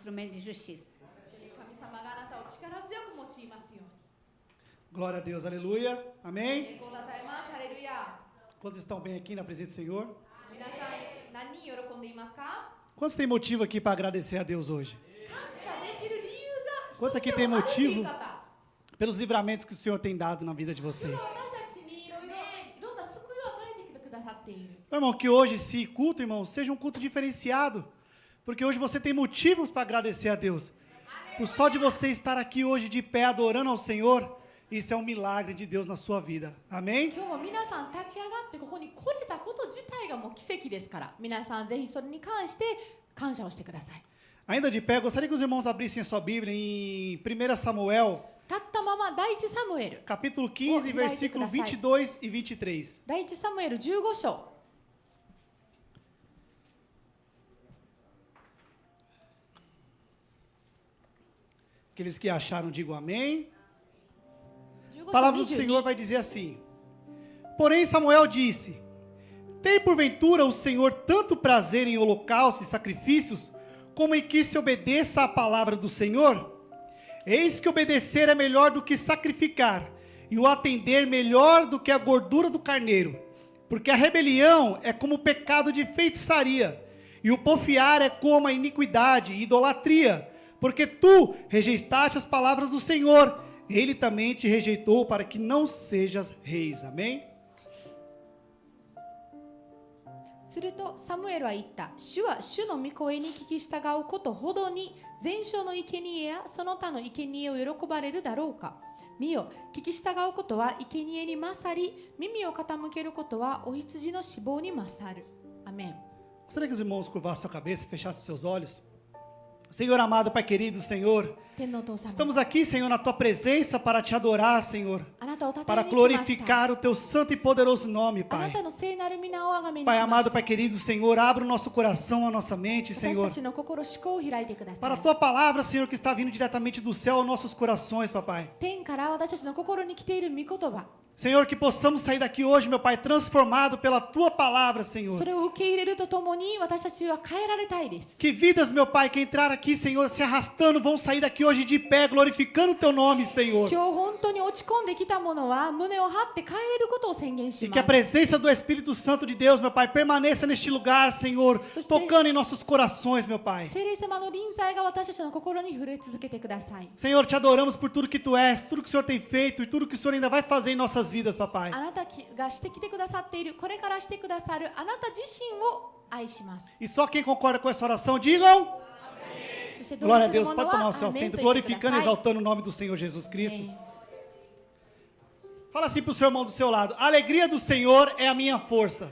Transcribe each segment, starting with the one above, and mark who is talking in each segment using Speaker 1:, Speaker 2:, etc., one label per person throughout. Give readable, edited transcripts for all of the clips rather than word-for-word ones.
Speaker 1: instrumento de justiça.
Speaker 2: 神様があなたを力強く用いますように。
Speaker 3: Glória a Deus, aleluia, amém?
Speaker 2: 栄光をたたえます。ハレルヤ。
Speaker 3: Quantos estão bem aqui na presença do Senhor?
Speaker 2: 皆さん、何人喜んでいますか？
Speaker 3: Quantos têm motivo aqui para agradecer a Deus hoje?
Speaker 2: 感謝できる理由が
Speaker 3: Quantos
Speaker 2: 一つ
Speaker 3: aqui
Speaker 2: で
Speaker 3: têm
Speaker 2: もあるという
Speaker 3: motivo
Speaker 2: 方。
Speaker 3: pelos livramentos que o Senhor tem dado na vida de
Speaker 2: 主
Speaker 3: vocês?
Speaker 2: が私たちにいろんな救いを与えてくださっている。
Speaker 3: Meu irmão, que hoje esse culto, irmão, seja um culto diferenciado, porque hoje você tem motivos para agradecer a Deus. Por só de você estar aqui hoje de pé adorando ao Senhor, isso é um milagre de Deus na sua vida. Amém?
Speaker 2: 今日も皆さん立ち上がってここに来れたこと自体がもう奇跡ですから、皆さんぜひそれに関して感謝をしてください。
Speaker 3: Ainda de pé, gostaria que os irmãos abrissem a sua Bíblia em 1 Samuel,
Speaker 2: 立ったまま第一サムエル
Speaker 3: capítulo 15,
Speaker 2: Oh,
Speaker 3: versículo 22 e 23.
Speaker 2: 第一サムエル15章
Speaker 3: Aqueles que acharam, digam amém.
Speaker 2: 15
Speaker 3: A palavra do
Speaker 2: 章
Speaker 3: Senhor
Speaker 2: 22
Speaker 3: vai dizer assim: Porém Samuel disse: Tem porventura o Senhor tanto prazer em holocaustos e sacrifícios, como em que se obedeça à palavra do Senhor? Eis que obedecer é melhor do que sacrificar, e o atender melhor do que a gordura do carneiro. Porque a rebelião é como o pecado de feitiçaria, e o porfiar é como a iniquidade e idolatria. Porque tu rejeitaste as palavras do Senhor, ele também te rejeitou para que não sejas reis. Amém?
Speaker 2: するとサムエルは言った。主は主の御声に聞き従うことほどに全焼の生贄やその他の生贄を喜ばれるだろうか。見よ、聞き従うことは生贄に勝り、耳を傾けることはお羊の脂肪に勝る。アメン。
Speaker 3: Gostaria que os irmãos curvassem sua cabeça e fechassem seus olhos. Senhor amado, Pai querido, Senhor,
Speaker 2: 天皇父様、
Speaker 3: estamos aqui, Senhor, na Tua presença para Te adorar, Senhor,
Speaker 2: あなたをたたえ
Speaker 3: para
Speaker 2: に来ました。
Speaker 3: glorificar o Teu santo e poderoso nome,
Speaker 2: あな
Speaker 3: Pai.
Speaker 2: たの聖なる皆をあがめに来
Speaker 3: Pai
Speaker 2: まし
Speaker 3: amado,
Speaker 2: た。
Speaker 3: Pai querido, Senhor, abra o nosso coração, a nossa mente,
Speaker 2: 私
Speaker 3: Senhor,
Speaker 2: たちの心、思考を開いてくださ
Speaker 3: para a
Speaker 2: い。
Speaker 3: Tua palavra, Senhor, que está vindo diretamente do céu aos nossos corações, Papai.
Speaker 2: 天から私たちの心に来ている御言葉、
Speaker 3: Senhor, que possamos sair daqui hoje, meu Pai, transformado pela Tua palavra, Senhor.
Speaker 2: それを受け入れるとともに私たちは変えられたいです。
Speaker 3: Que vidas, meu Pai, que entraram aqui, Senhor, se arrastando, vão sair daqui hoje de pé, glorificando o Teu nome, Senhor.
Speaker 2: 今日本当に落ち込んできた者は胸を張って帰れることを宣言し
Speaker 3: E
Speaker 2: ま
Speaker 3: que a
Speaker 2: す。
Speaker 3: presença do Espírito Santo de Deus, meu Pai, permaneça neste lugar, Senhor,
Speaker 2: Sustente-
Speaker 3: tocando em nossos corações, meu Pai.
Speaker 2: 聖霊様の臨在が私たちの心に触れ続けてください。
Speaker 3: Senhor, te adoramos por tudo que Tu és, tudo que o Senhor tem feito e tudo que o Senhor ainda vai fazer em nossas vidas, Papai.
Speaker 2: あなたがしてきてくださっている、これからしてくださるあなた自身を愛します。
Speaker 3: E só quem concorda com essa oração, digam.
Speaker 2: そしてどう
Speaker 3: Glória a
Speaker 2: する
Speaker 3: Deus,
Speaker 2: 者
Speaker 3: pode tomar
Speaker 2: は
Speaker 3: o seu
Speaker 2: アーメン
Speaker 3: assento,
Speaker 2: と言ってく
Speaker 3: glorificando e
Speaker 2: ださい。
Speaker 3: exaltando o nome do Senhor Jesus Cristo.
Speaker 2: アーメン
Speaker 3: Fala assim pro seu irmão do seu lado: a alegria do Senhor é a minha força.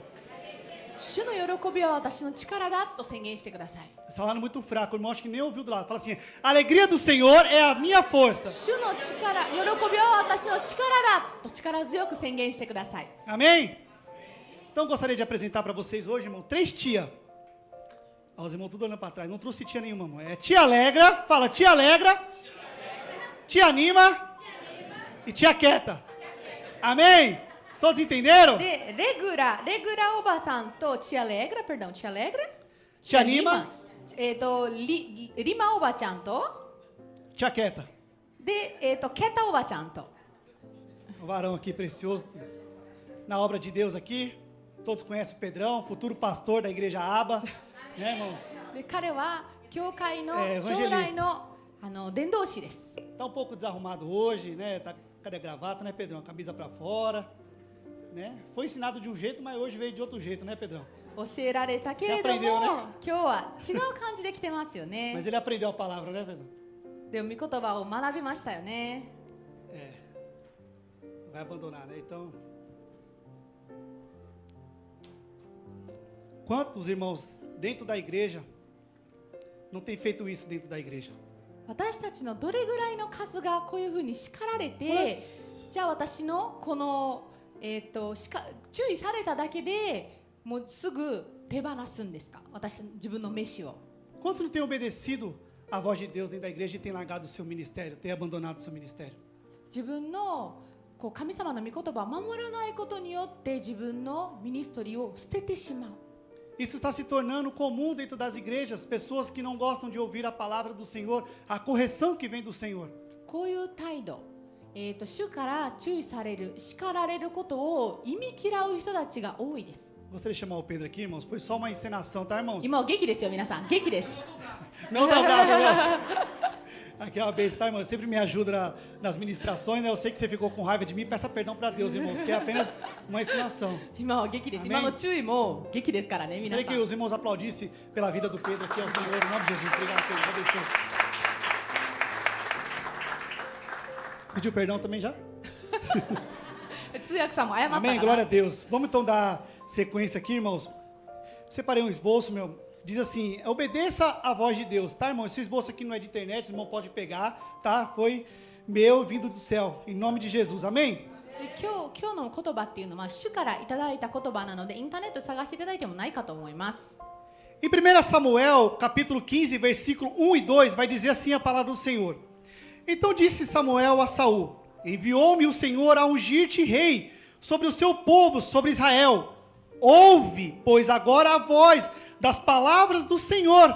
Speaker 2: 主の喜びは私の力だと宣言してください。
Speaker 3: Esse salário é muito fraco, o irmão acho que nem ouviu do lado. Fala assim: a alegria do Senhor é a minha força.
Speaker 2: 主の力、喜びは私の力だと力強く宣言してください。
Speaker 3: Amém? Então eu gostaria de apresentar para vocês hoje, irmão, 3 tia. Ó, os irmãos tudo olhando para trás. Não trouxe tia nenhuma, irmão. É tia alegra, fala tia alegra, tia anima e tia quieta. Amém? Todos entenderam?
Speaker 2: で、レグラおばさんとチアレグラ、チアレグラ
Speaker 3: Tia anima,
Speaker 2: リマおばちゃんと、
Speaker 3: tia quieta.
Speaker 2: で、ケタおばちゃんと。
Speaker 3: Um varão aqui precioso na obra de Deus aqui. Todos conhecem o Pedrão, futuro pastor da igreja Aba, né, irmãos?
Speaker 2: で、彼は教会の
Speaker 3: エヴァンジェリスト
Speaker 2: 将来の伝道師です。
Speaker 3: Tá um pouco desarrumado hoje, né? Tá, cadê a gravata, né, Pedrão? A camisa para fora, né? Foi ensinado de um jeito, mas hoje veio de outro jeito, né, Pedrão?
Speaker 2: 教えられたけれども、
Speaker 3: Se aprendeu, né?
Speaker 2: 今日は違う感じで来てますよね。
Speaker 3: Mas ele aprendeu a palavra, né, Pedrão?
Speaker 2: でも御言葉を学びましたよね。
Speaker 3: É. Vai abandonar, né? Então. Quantos irmãos dentro da igreja não tem feito isso dentro da igreja?
Speaker 2: 私たちのどれぐらいの数がこういうふうに叱られて、
Speaker 3: Quantos?
Speaker 2: じゃあ私のこの、注意されただけでもうすぐ手放すんですか、自分の飯を。
Speaker 3: Quantos não têm obedecido a voz de Deus dentro da igreja e têm largado o seu ministério, têm abandonado o seu ministério?
Speaker 2: 自分のこう神様の御言葉を守らないことによって自分のミニストリーを捨ててしまう。
Speaker 3: Isso está se tornando comum dentro das igrejas, pessoas que não gostam de ouvir a palavra do Senhor, a correção que vem do Senhor.
Speaker 2: こういう態度、主から注意される、叱られることを忌み嫌う人たちが多いです。
Speaker 3: Gostaria de chamar o Pedro aqui, irmãos. Foi só uma encenação, tá, irmãos?
Speaker 2: 今は劇ですよ、皆さん。劇です。
Speaker 3: Não dá bravo, irmãos. Aqui é uma besta, tá, irmão? Sempre me ajuda nas ministrações, né? Eu sei que você ficou com raiva de mim, peça perdão para Deus, irmãos, que é apenas uma encenação.
Speaker 2: 今は劇です。
Speaker 3: Amém.
Speaker 2: 今の注意も劇ですからね、皆
Speaker 3: Gostaria
Speaker 2: さ
Speaker 3: que
Speaker 2: ん。
Speaker 3: os irmãos aplaudissem pela vida do Pedro aqui ao Senhor, em nome de Jesus. Obrigado, Pedro. Deus abençoe. Pediu perdão também já?
Speaker 2: 通訳さんも謝ったか
Speaker 3: Amém?
Speaker 2: ら。
Speaker 3: Glória a Deus. Vamos então dar sequência aqui, irmãos. Separei um esboço, meu. Diz assim, obedeça a voz de Deus, tá, irmão? Esse esboço aqui não é de internet, o irmão pode pegar, tá? Foi meu, vindo do céu, em nome de Jesus. Amém?
Speaker 2: で今日の言葉っていうのは主からいただいた言葉なのでインターネット探していただいてもないかと思います。
Speaker 3: Em 1 Samuel, capítulo 15, versículo 1 e 2, vai dizer assim a palavra do Senhor. Então disse Samuel a Saul, enviou-me o Senhor a ungir-te rei sobre o seu povo, sobre Israel. Ouve, pois agora a voz das palavras do Senhor.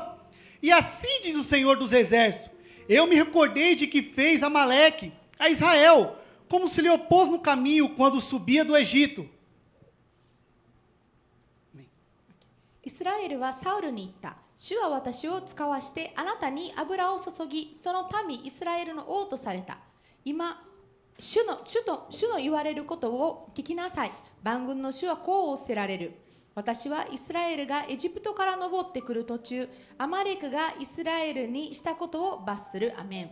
Speaker 3: E assim diz o Senhor dos Exércitos, eu me recordei de que fez Amaleque a Israel, como se lhe opôs no caminho quando subia do Egito.
Speaker 2: イスラエルはサウルに言った。主は私を使わしてあなたに油を注ぎ、その民イスラエルの王とされた。今、主の言われることを聞きなさい。万軍の主はこう仰せられる。私はイスラエルがエジプトから登ってくる途中、アマレクがイスラエルにしたことを罰する。アメン。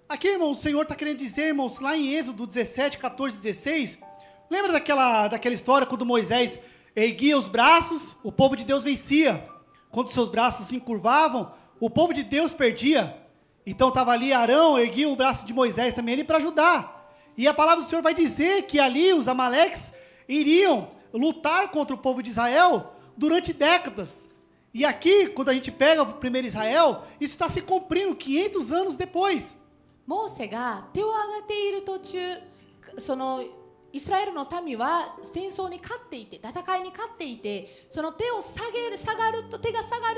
Speaker 3: Aqui, irmão, o Senhor está querendo dizer, irmãos, lá em Êxodo 17, 14, 16, lembra daquela história quando Moisés erguia os braços, o povo de Deus vencia. Quando seus braços se encurvavam, o povo de Deus perdia. Então estava ali Arão, erguia o braço de Moisés também ali para ajudar. E a palavra do Senhor vai dizer que ali os Amaleques iriam lutar contra o povo de Israel durante décadas. E aqui, quando a gente pega o primeiro Israel, isso está se cumprindo 500 anos depois.
Speaker 2: モーセが手を挙げている途中、そのイスラエルの民は戦争に勝っていて、戦いに勝っていて、その手が下がる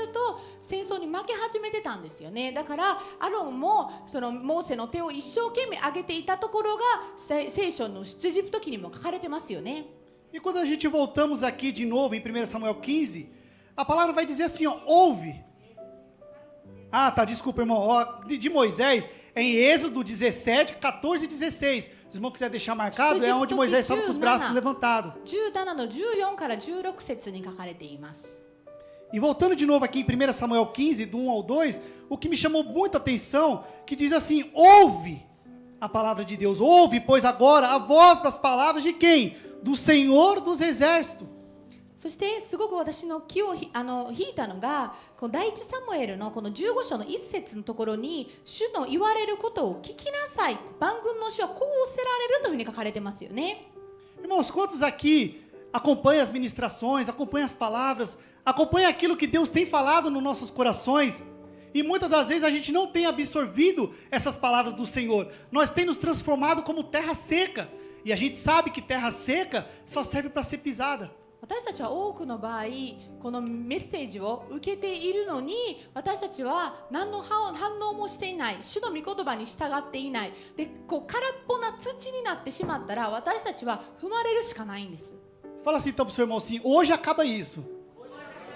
Speaker 2: と戦争に負け始めてたんですよね。だからアロンもそのモーセの手を一生懸命上げていたところが聖書の出エジプト記にも書かれてますよね。
Speaker 3: E quando a gente voltamos aqui de novo em 1 Samuel 15, a palavra vai dizer assim, ó, ouve. Ah, tá, desculpa, irmão. Ó, de Moisés, é em Êxodo 17, 14 e 16. Se os irmãos quiserem deixar marcado, é onde Moisés estava com os braços levantados.
Speaker 2: 17の14から16節に書かれています。
Speaker 3: E voltando de novo aqui em 1 Samuel 15, do 1 ao 2, o que me chamou muita atenção, que diz assim, ouve a palavra de Deus. Ouve, pois agora, a voz das palavras de quem? Do Senhor dos Exércitos.
Speaker 2: そしてすごく私の気を引いたのがこの第一サムエルのこの15章の一節のところに主の言われることを聞きなさい、万軍の主はこう仰せられるというふうに書かれてますよね。
Speaker 3: Irmãos, quantos aqui acompanham as ministrações, acompanham as palavras, acompanham aquilo que Deus tem falado nos nossos corações? E muitas das vezes a gente não tem absorvido essas palavras do Senhor. Nós temos nos transformado como terra seca. E a gente sabe que terra seca só serve para ser pisada.
Speaker 2: 私たちは多くの場合このメッセージを受けているのに私たちは何の反応もしていない、主の御言葉に従っていないで、こう空っぽな土になってしまったら私たちは踏まれるしかないんです。
Speaker 3: Fala assim então para o seu irmão assim, hoje acaba isso.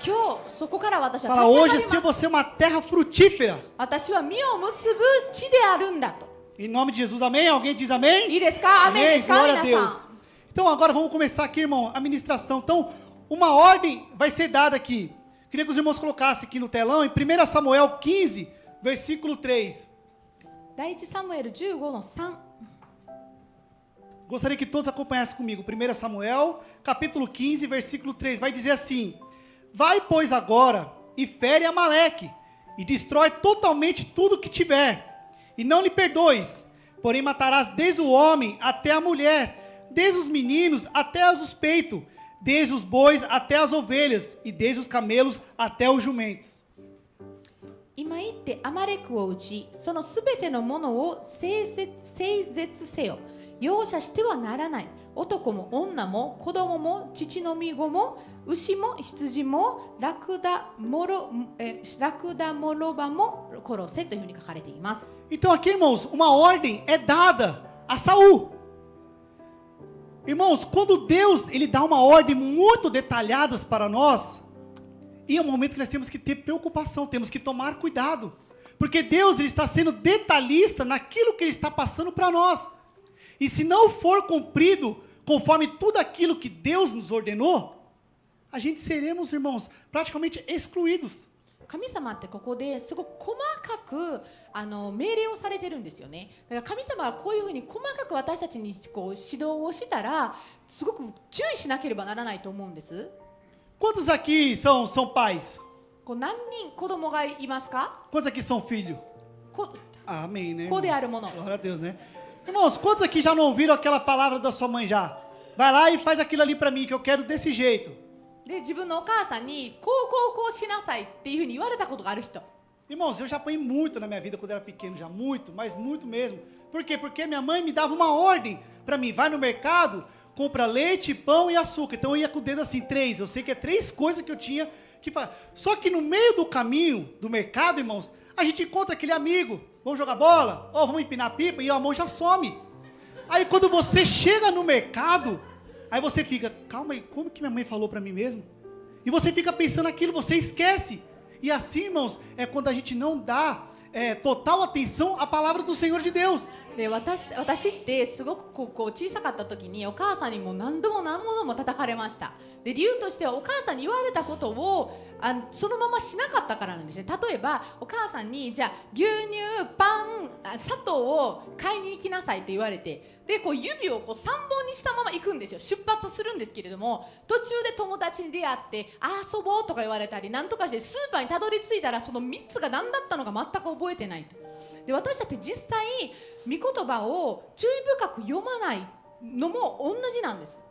Speaker 2: 今日そこから私は
Speaker 3: Fala,
Speaker 2: 立ち
Speaker 3: hoje
Speaker 2: 上がり
Speaker 3: assim eu
Speaker 2: ま
Speaker 3: vou
Speaker 2: す。
Speaker 3: ser uma terra frutífera.
Speaker 2: 私は実を結ぶ地であるんだと。
Speaker 3: Em nome de Jesus, amém? Alguém diz amém?
Speaker 2: いいですか？アメンですか？
Speaker 3: Glória a
Speaker 2: 皆
Speaker 3: Deus.
Speaker 2: さん。
Speaker 3: Então agora vamos começar aqui, irmão, a ministração. Então, uma ordem vai ser dada aqui. Queria que os irmãos colocassem aqui no telão, em 1 Samuel 15, versículo 3.
Speaker 2: 第一サムエル15の3。
Speaker 3: Gostaria que todos acompanhassem comigo. 1 Samuel, capítulo 15, versículo 3. Vai dizer assim, vai, pois, agora, e fere Amaleque, e destrói totalmente tudo que tiver, e não lhe perdoes, porém matarás desde o homem até a mulher, desde os meninos até os peitos, desde os bois até as ovelhas, e desde os camelos até os jumentos.
Speaker 2: 今行ってアマレクを打ち、そのすべてのものを征絶せよ。容赦してはならない。男も女も子供も父の身子も牛も羊もラクダモロバも殺せというふうに書かれています。
Speaker 3: Então aqui, irmãos, uma ordem é dada a Saul. Irmãos, quando Deus ele dá uma ordem muito detalhada para nós, e é um momento que nós temos que ter preocupação, temos que tomar cuidado, porque Deus ele está sendo detalhista naquilo que ele está passando para nós. E se não for cumprido conforme tudo aquilo que Deus nos ordenou, a gente seremos, irmãos, praticamente excluídos.
Speaker 2: 神様ってここですごく細かく命令をされてるんですよね。だから神様はこういうふうに細かく私たちにこう指導をしたらすごく注意しなければならないと思うんです。
Speaker 3: Quantos aqui são pais?
Speaker 2: こう何人子供がいますか？
Speaker 3: Quantos aqui são filhos?
Speaker 2: こ
Speaker 3: Amém, né?
Speaker 2: 子であるもの。
Speaker 3: Glória a Deus, né? Irmãos, quantos aqui já não ouviram aquela palavra da sua mãe já? Vai lá e faz aquilo ali para mim, que eu quero desse jeito.
Speaker 2: で自分のお母さんにこうしなさいっていうふうに言われたことがある人。
Speaker 3: Irmãos, eu já apanhei muito na minha vida quando eu era pequeno, já muito, mas muito mesmo. Por quê? Porque minha mãe me dava uma ordem para mim, vai no mercado, compra leite, pão e açúcar. Então eu ia com o dedo assim, 3. Eu sei que é 3 coisas que eu tinha que fazer. Só que no meio do caminho do mercado, irmãos, a gente encontra aquele amigo. Vamos jogar bola? Ou vamos empinar pipa? E a mão já some. Aí quando você chega no mercado, aí você fica, calma aí, como que minha mãe falou para mim mesmo? E você fica pensando naquilo, você esquece. E assim, irmãos, é quando a gente não dá total atenção à palavra do Senhor de Deus.
Speaker 2: で私ってすごく小さかった時にお母さんにも何度も叩かれました。で理由としてはお母さんに言われたことをそのまましなかったからなんですね。例えばお母さんにじゃあ牛乳パン砂糖を買いに行きなさいと言われて、でこう指をこう3本にしたまま行くんですよ。出発するんですけれども、途中で友達に出会って遊ぼうとか言われたりなんとかしてスーパーにたどり着いたらその3つが何だったのか全く覚えてないと。で私たち実際御言葉を注意深く読まないのも同じなんです。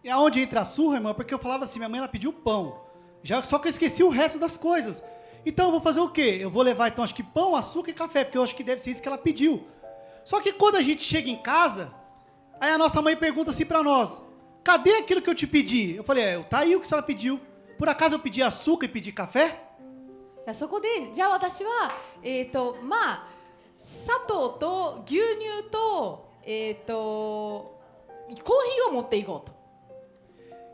Speaker 3: E aonde entra a surra, irmão, porque eu falava assim, minha mãe ela pediu pão. Só que eu esqueci o resto das coisas. Então eu vou fazer o quê? Eu vou levar então acho que pão, açúcar e café, porque eu acho que deve ser isso que ela pediu. Só que quando a gente chega em casa, aí a nossa mãe pergunta assim para nós, cadê aquilo que eu te pedi? Eu falei, tá aí o que a senhora pediu. Por acaso eu pedi açúcar e pedi café?
Speaker 2: そこでじゃあ私はまあ砂糖と牛乳とコーヒーを持っていこうと。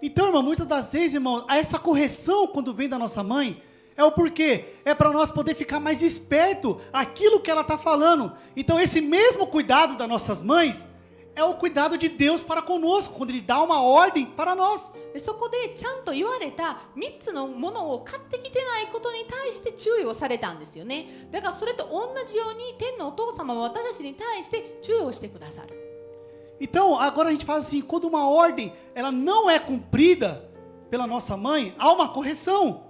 Speaker 3: Então, irmão, muitas das vezes, irmão, essa correção quando vem da nossa mãe é o porquê? É para nós poder ficar mais esperto aquilo que ela está falando. Então, esse mesmo cuidado das nossas mães é o cuidado de Deus para conosco, quando Ele dá uma ordem para nós.
Speaker 2: でそこでちゃんと言われた3つのものを買ってきてないことに対して注意をされたんですよね。だからそれと同じように天のお父様は私たちに対して注意をしてくださる。
Speaker 3: Então, agora a gente fala assim, quando uma ordem ela não é cumprida pela nossa mãe, há uma correção.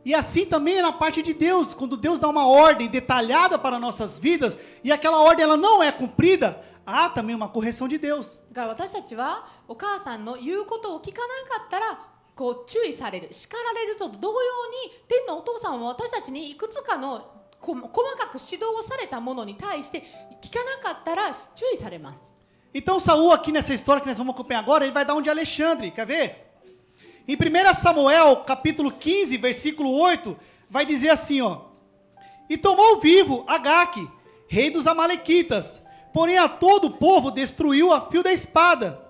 Speaker 3: E assim também é na parte de Deus, quando Deus dá uma ordem detalhada para nossas vidas, e aquela ordem ela não é cumprida, há também uma correção de Deus.
Speaker 2: だから私たちはお母さんの言うことを聞かなかったらこう注意される、叱られると同様に天のお父様も私たちにいくつかの細かく指導をされたものに対して聞かなかったら注意されます。
Speaker 3: Então Saul aqui nessa história que nós vamos acompanhar agora, ele vai dar um de Alexandre, quer ver? Em 1 Samuel, capítulo 15, versículo 8, vai dizer assim, ó. E tomou vivo Agaque, rei dos amalequitas, porém a todo o povo destruiu a fio da espada.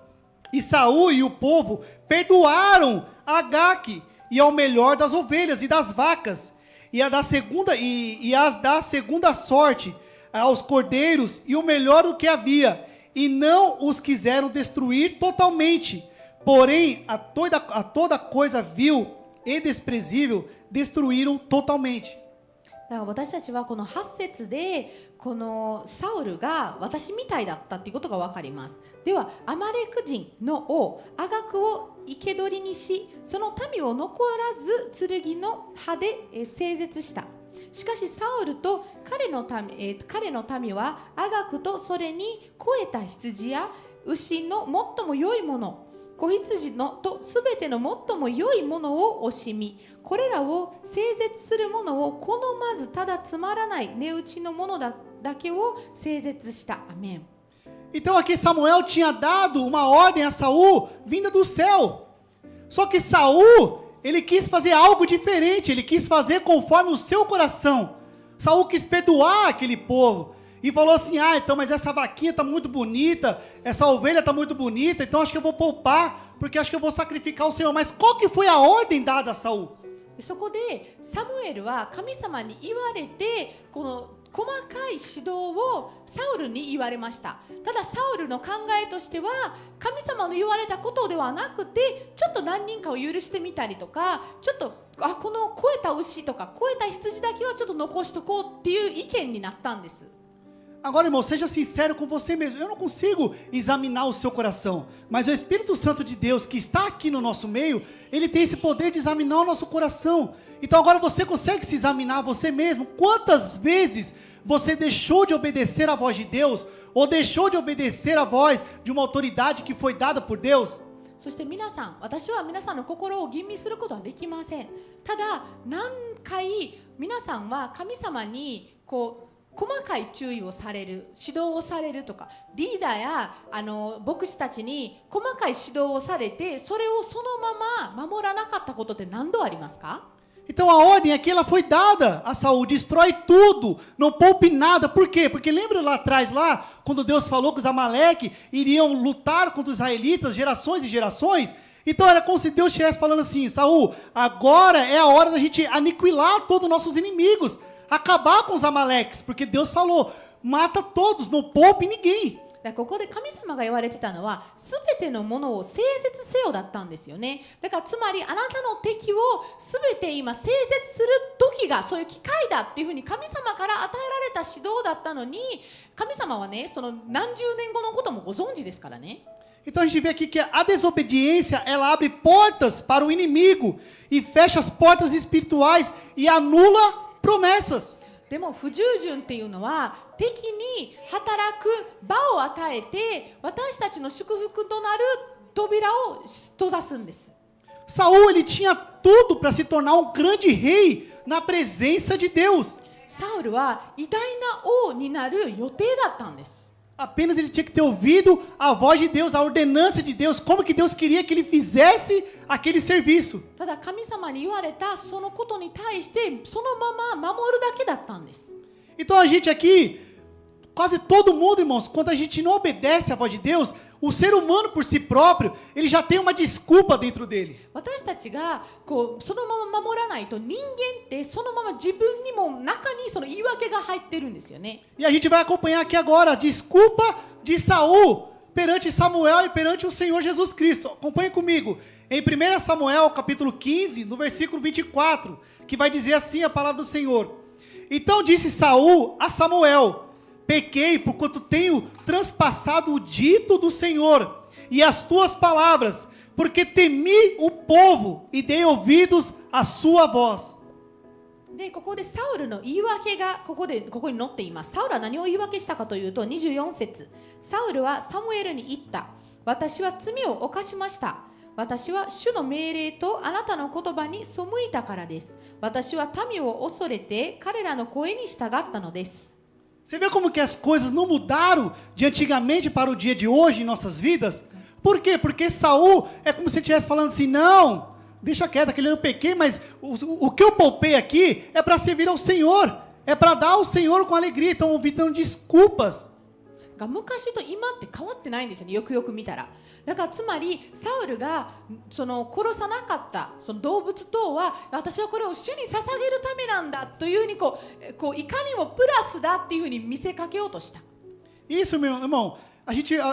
Speaker 3: E Saul e o povo perdoaram Agaque e ao melhor das ovelhas e das vacas, e as da segunda sorte aos cordeiros e o melhor do que havia, e não os quiseram destruir totalmente. Porém, a toda coisa vil e desprezível destruíram totalmente.
Speaker 2: だから私たちはこの8節でこのサウルが私みたいだったっていうことが分かります。ではアマレク人の王アガクを生け捕りにし、その民を残らず剣の刃で整絶した。しかしサウルと彼の民はアガクとそれに肥えた羊や牛の最も良いもの、子羊のとすべての最も良いものを惜しみ、これらを整絶するものを好まず、ただつまらない値打ちのものだけを整絶した。アメン。
Speaker 3: Então aqui Samuel tinha dado uma ordem a Saul vinda do céu. Só que Saul, ele quis fazer algo diferente, ele quis fazer conforme o seu coração. Saul quis perdoar aquele povo e falou assim: ah, então, mas essa vaquinha está muito bonita, essa ovelha está muito bonita, então acho que eu vou poupar, porque acho que eu vou sacrificar o Senhor. Mas qual que foi a ordem dada a Saul?
Speaker 2: そこでサムエルは神様に言われてこの細かい指導をサウルに言われました。ただサウルの考えとしては神様の言われたことではなくて、ちょっと何人かを許してみたりとか、ちょっとこの肥えた牛とか肥えた羊だけはちょっと残しとこうっていう意見になったんです。
Speaker 3: Agora, irmão, seja sincero com você mesmo. Eu não consigo examinar o seu coração, mas o Espírito Santo de Deus que está aqui no nosso meio, ele tem esse poder de examinar o nosso coração. Então agora você consegue se examinar você mesmo. Quantas vezes você deixou de obedecer à voz de Deus, ou deixou de obedecer à voz de uma autoridade que foi dada por Deus?
Speaker 2: そして皆さん、私は皆さんの心を吟味することはできません。ただ何回皆さんは神様にこう細かい注意をされる、指導をされるとか、リーダーや牧師たちに細かい指導をされて、それをそのまま守らなかったことって何度ありますか？
Speaker 3: Então a ordem aqui ela foi dada a Saul: destrói tudo, não poupe nada. Por quê? Porque lembra lá atrás, quando Deus falou que os Amaleque iriam lutar contra os israelitas gerações e gerações? Então era como se Deus estivesse falando assim: Saul, agora é a hora da gente aniquilar todos os nossos inimigos, acabar com os Amaleques, porque Deus falou: mata todos, não poupe ninguém.
Speaker 2: だからここで神様が言われてたのは、すべてのものを聖絶せよだったんですよね。だからつまりあなたの敵をすべて今聖絶する時がそういう機会だっていうふうに神様から与えられた指導だったのに、神様はね、その何十年後のこともご存知ですからね。
Speaker 3: Então a gente vê aqui que a desobediência, ela abre portas para o inimigo e fecha as portas espirituais e anula promessas.
Speaker 2: でも不従順っていうのは敵に働く場を与えて私たちの祝福となる扉を閉ざすんです。
Speaker 3: Saul, ele tinha tudo para se tornar um grande rei na presença de Deus.
Speaker 2: サウルは偉大な王になる予定だったんです。
Speaker 3: Apenas ele tinha que ter ouvido a voz de Deus, a ordenança de Deus, como que Deus queria que ele fizesse aquele serviço.
Speaker 2: ただ神様に言われたそのことに対してそのまま守るだけだったんです。
Speaker 3: Então a gente aqui, quase todo mundo, irmãos, quando a gente não obedece à voz de Deus, o ser humano por si próprio, ele já tem uma desculpa dentro dele.
Speaker 2: 私たちがこうそのまま守らないと人間ってそのまま自分にも中にその言い訳が入ってるんですよね。
Speaker 3: E a gente vai acompanhar aqui agora a desculpa de Saul perante Samuel e perante o Senhor Jesus Cristo. Acompanhe comigo. Em 1 Samuel, capítulo 15, no versículo 24, que vai dizer assim a palavra do Senhor. Então disse Saul a Samuel: pequei porquanto tenho transpassado o dito do Senhor e as tuas palavras, porque temi o povo e dei ouvidos à sua voz.
Speaker 2: でここでサウルの言い訳がここに載っています。サウルは何を言い訳したかというと24節。サウルはサムエルに言った。私は罪を犯しました。私は主の命令とあなたの言葉に背いたからです。私は民を恐れて彼らの声に従ったのです。
Speaker 3: Você vê como que as coisas não mudaram de antigamente para o dia de hoje em nossas vidas? Por quê? Porque Saul é como se ele estivesse falando assim: não, deixa quieto, aquele eu pequei, mas o que eu poupei aqui é para servir ao Senhor, é para dar ao Senhor com alegria. Então, ouvindo desculpas.
Speaker 2: が昔と今って変わってないんですよね。よくよく見たら。だからつまりサウルがその殺さなかったその動物等は私はこれを主に捧げるためなんだというふうにこういかにもプラスだっていうふうに見せかけようとした。
Speaker 3: Isso, meu irmão,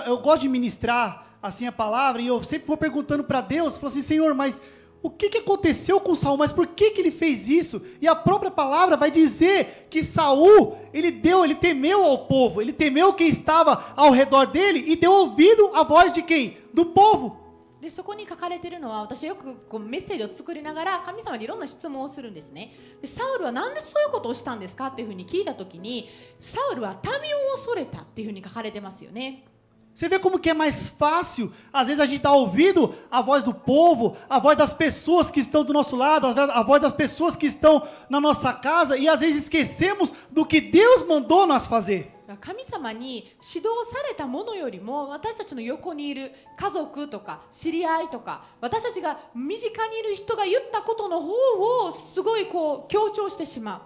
Speaker 3: eu gosto de ministrar assim a palavra e eu sempre vou perguntando para Deus, falo assim: Senhor, mas o que aconteceu com Saul? Mas por que ele fez isso? E a própria palavra vai dizer que Saul, ele temeu ao povo, ele temeu quem estava ao redor dele e deu ouvido à voz de quem? Do povo.
Speaker 2: でそこに書かれているのは私はよくこうメッセージを作りながら神様にいろんな質問をするんですね。でサウルはなんでそういうことをしたんですかっていうふうに聞いたときにサウルは民を恐れたっていうふうに書かれてますよね。
Speaker 3: Você vê como que é mais fácil, às vezes a gente está ouvindo a voz do povo, a voz das pessoas que estão do nosso lado, a voz das pessoas que estão na nossa casa e às vezes esquecemos do que Deus mandou nós fazer.
Speaker 2: 神様に指導されたものよりも私たちの横にいる家族とか知り合いとか私たちが身近にいる人が言ったことの方をすごいこう強調してしま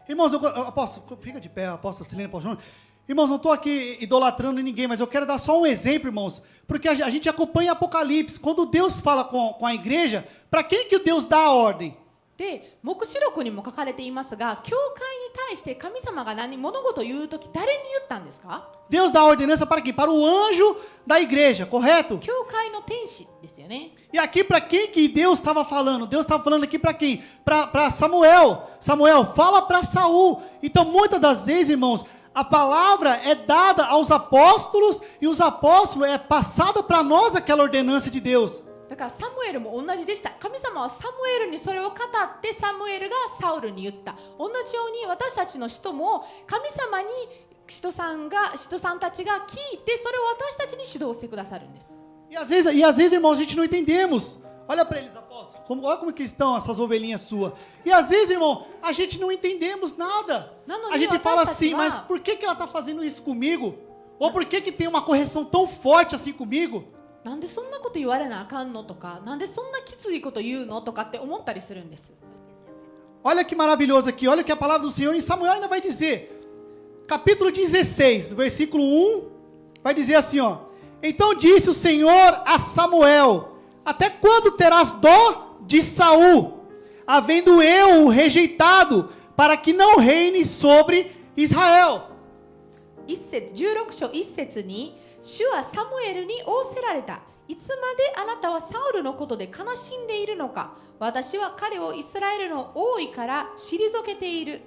Speaker 2: う。
Speaker 3: Irmãos, apóstolo, fica de pé, apóstolo Silene, apóstolo João. Irmãos, não estou aqui idolatrando ninguém, mas eu quero dar só um exemplo, irmãos, porque a gente acompanha Apocalipse. Quando Deus fala com a igreja, para quem que Deus dá a ordem?
Speaker 2: で黙示録にも書かれていますが、教会に対して神様が物事を言うとき誰に言ったんですか？
Speaker 3: Deus dá a ordenança para quem? Para o anjo da igreja, correto?
Speaker 2: 教会の天使ですよね。
Speaker 3: E aqui para quem que Deus estava falando? Deus estava falando aqui para quem? Para Samuel. Samuel, fala para Saul. Então, muitas das vezes, irmãos, a palavra é dada aos apóstolos e os apóstolos é passada para nós aquela ordenança de Deus.
Speaker 2: だからサムエルも同じでした。神様はサムエルにそれを語ってサムエルがサウルに言った。同じように私たちの人も神様に使徒さんたちが聞いてそれを私たちに指導してくださるんです。
Speaker 3: E às vezes, irmãos, a gente não entendemos. Olha para eles, apóstolos. Olha como que estão essas ovelhinhas suas. E às vezes, irmão, a gente não entendemos nada. A gente fala assim, mas por que ela está fazendo isso comigo? Ou por que tem uma correção tão forte assim comigo?
Speaker 2: なんでそんなこと言われなあかんのとか、なんでそんなきついこと言うのとかって思ったりするんです。
Speaker 3: Olha que maravilhoso aqui. Olha o que a palavra do Senhor em Samuel ainda vai dizer. Capítulo 16, versículo 1, vai dizer assim, ó. Então disse o Senhor a Samuel: até quando terás dó de Saul, havendo eu o rejeitado, para que não reine sobre Israel?
Speaker 2: 16章1節に主はサムエルに仰せられた。いつまであなたはサウルのことで悲しんでいるのか。私は彼をイスラエルの王位から退けている。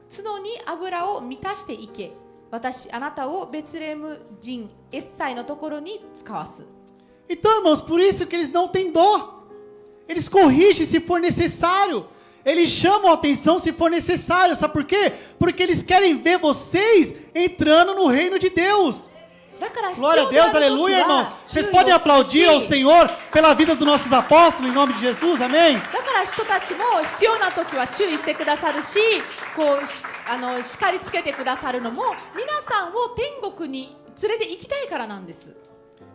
Speaker 2: 角に油を満たしていけ。あなたをベツレヘム人エッサイのところに使わす。
Speaker 3: Então, irmãos, por isso que eles não têm dó. Eles corrigem se for necessário. Eles chamam a atenção se for necessário. Sabe por quê? Porque eles querem ver vocês entrando no reino de Deus. Glória a Deus, aleluia, irmãos. Vocês podem aplaudir ao Senhor pela vida dos nossos apóstolos, em nome de Jesus, amém?
Speaker 2: だから人たちも必要な時は注意してくださるし、こう叱りつけてくださるのも皆さんを天国に連れて行きたいからなんです。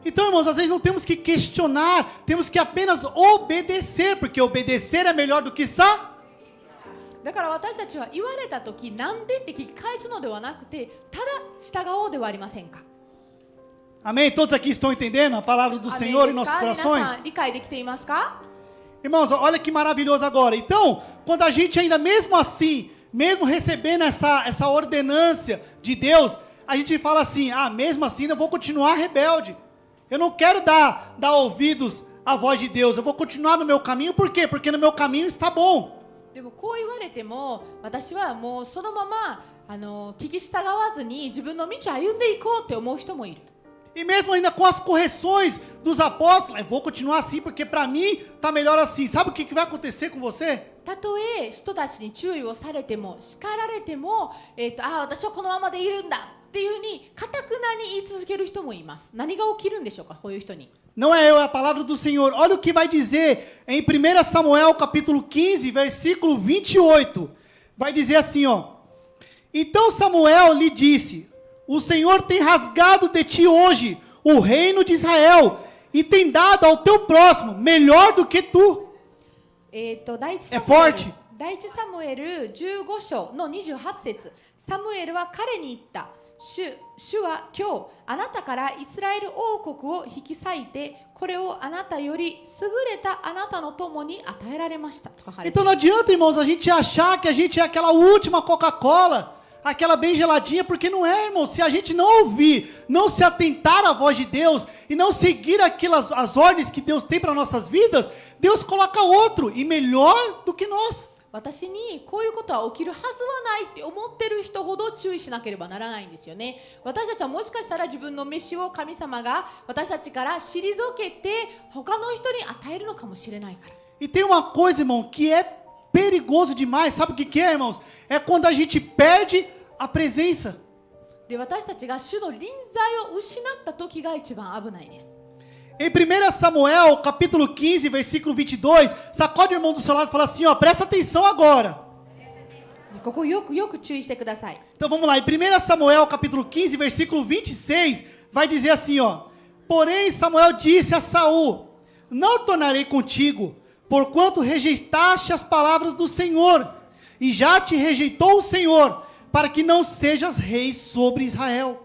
Speaker 3: Então, irmãos, às vezes não temos que questionar, temos que apenas obedecer, porque obedecer é melhor do que sa.
Speaker 2: だから私たちは言われた時なんでって聞き返すのではなくて、ただ従おうではありませんか。
Speaker 3: Amém? Todos aqui estão entendendo a palavra do Senhor em nossos corações?
Speaker 2: 皆さん理解できていますか？
Speaker 3: Irmãos, olha que maravilhoso agora. Então, quando a gente ainda mesmo assim, mesmo recebendo essa ordenância de Deus, a gente fala assim, mesmo assim eu vou continuar rebelde. Eu não quero dar ouvidos à voz de Deus, eu vou continuar no meu caminho. Por quê? Porque no meu caminho está bom.
Speaker 2: でもこう言われても私はもうそのまま聞き従わずに自分の道を歩んでいこうって思う人もいる。
Speaker 3: E mesmo ainda com as correções dos apóstolos, eu vou continuar assim porque para mim está melhor assim. Sabe o que vai acontecer com você?
Speaker 2: たとえ人たちに注意をされても叱られても、私はこのままでいるんだっていうふうに堅くなに言い続ける人もいます。何が起きるんでしょうか、こういう人に。
Speaker 3: Não é eu, é a palavra do Senhor. Olha o que vai dizer em 1 Samuel capítulo 15, versículo 28. Vai dizer assim, ó. Então Samuel lhe disse: o Senhor tem rasgado de ti hoje o reino de Israel e tem dado ao teu próximo melhor do que tu.
Speaker 2: 第
Speaker 3: forte.
Speaker 2: 一サムエル15章の28節。サムエルは彼に言った。主は今日あなたからイスラエル王国を引き裂いてこれをあなたより優れたあなたの友に与えられました。
Speaker 3: Então não adianta, irmãos, a gente achar que a gente é aquela última Coca-Cola, aquela bem geladinha, porque não é, irmão. Se a gente não ouvir, não se atentar à voz de Deus e não seguir as ordens que Deus tem para nossas vidas, Deus coloca outro e melhor do que nós.
Speaker 2: 私にこういうことは起きるはずはないって思ってる人ほど注意しなければならないんですよね。私たちはもしかしたら自分の飯を神様が私たちから退けて他の人に与えるのかもしれないから。
Speaker 3: E tem uma coisa, irmão, que é perigoso demais. Sabe o que é, irmãos? É quando a gente perde a presença.
Speaker 2: で、私たちが主の臨在を失った時が一番危ないです。
Speaker 3: Em 1 Samuel, capítulo 15, versículo 22, sacode o irmão do seu lado e fala assim, ó, presta atenção agora.
Speaker 2: ここよく注意してください。
Speaker 3: Então vamos lá, em 1 Samuel capítulo 15, versículo 26, vai dizer assim, ó: Porém Samuel disse a Saul: Não tornarei contigo, porquanto rejeitaste as palavras do Senhor, e já te rejeitou o Senhor, para que não sejas rei sobre Israel.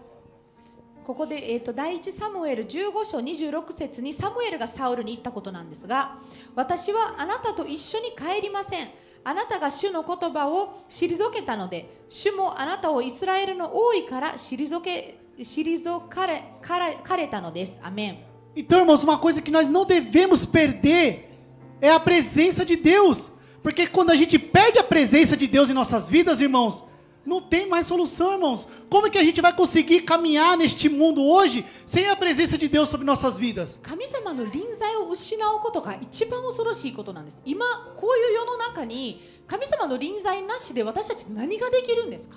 Speaker 2: ここで、第一サムエル15章26節にサムエルがサウルに言ったことなんですが、私はあなたと一緒に帰りません。あなたが主の言葉を退けたので、主もあなたをイスラエルの王位から退かれたのです。アメン。
Speaker 3: Então, irmãos, uma coisa que nós não devemos perder é a presença de Deus. Porque quando a gente perde a presença de Deus em nossas vidas, irmãos, não tem mais solução, irmãos. Como é que a gente vai conseguir caminhar neste mundo hoje sem a presença de Deus sobre nossas vidas?
Speaker 2: 神様の臨在を失うことが一番恐ろしいことなんです。今こういう世の中に神様の臨在なしで私たち何ができるんですか？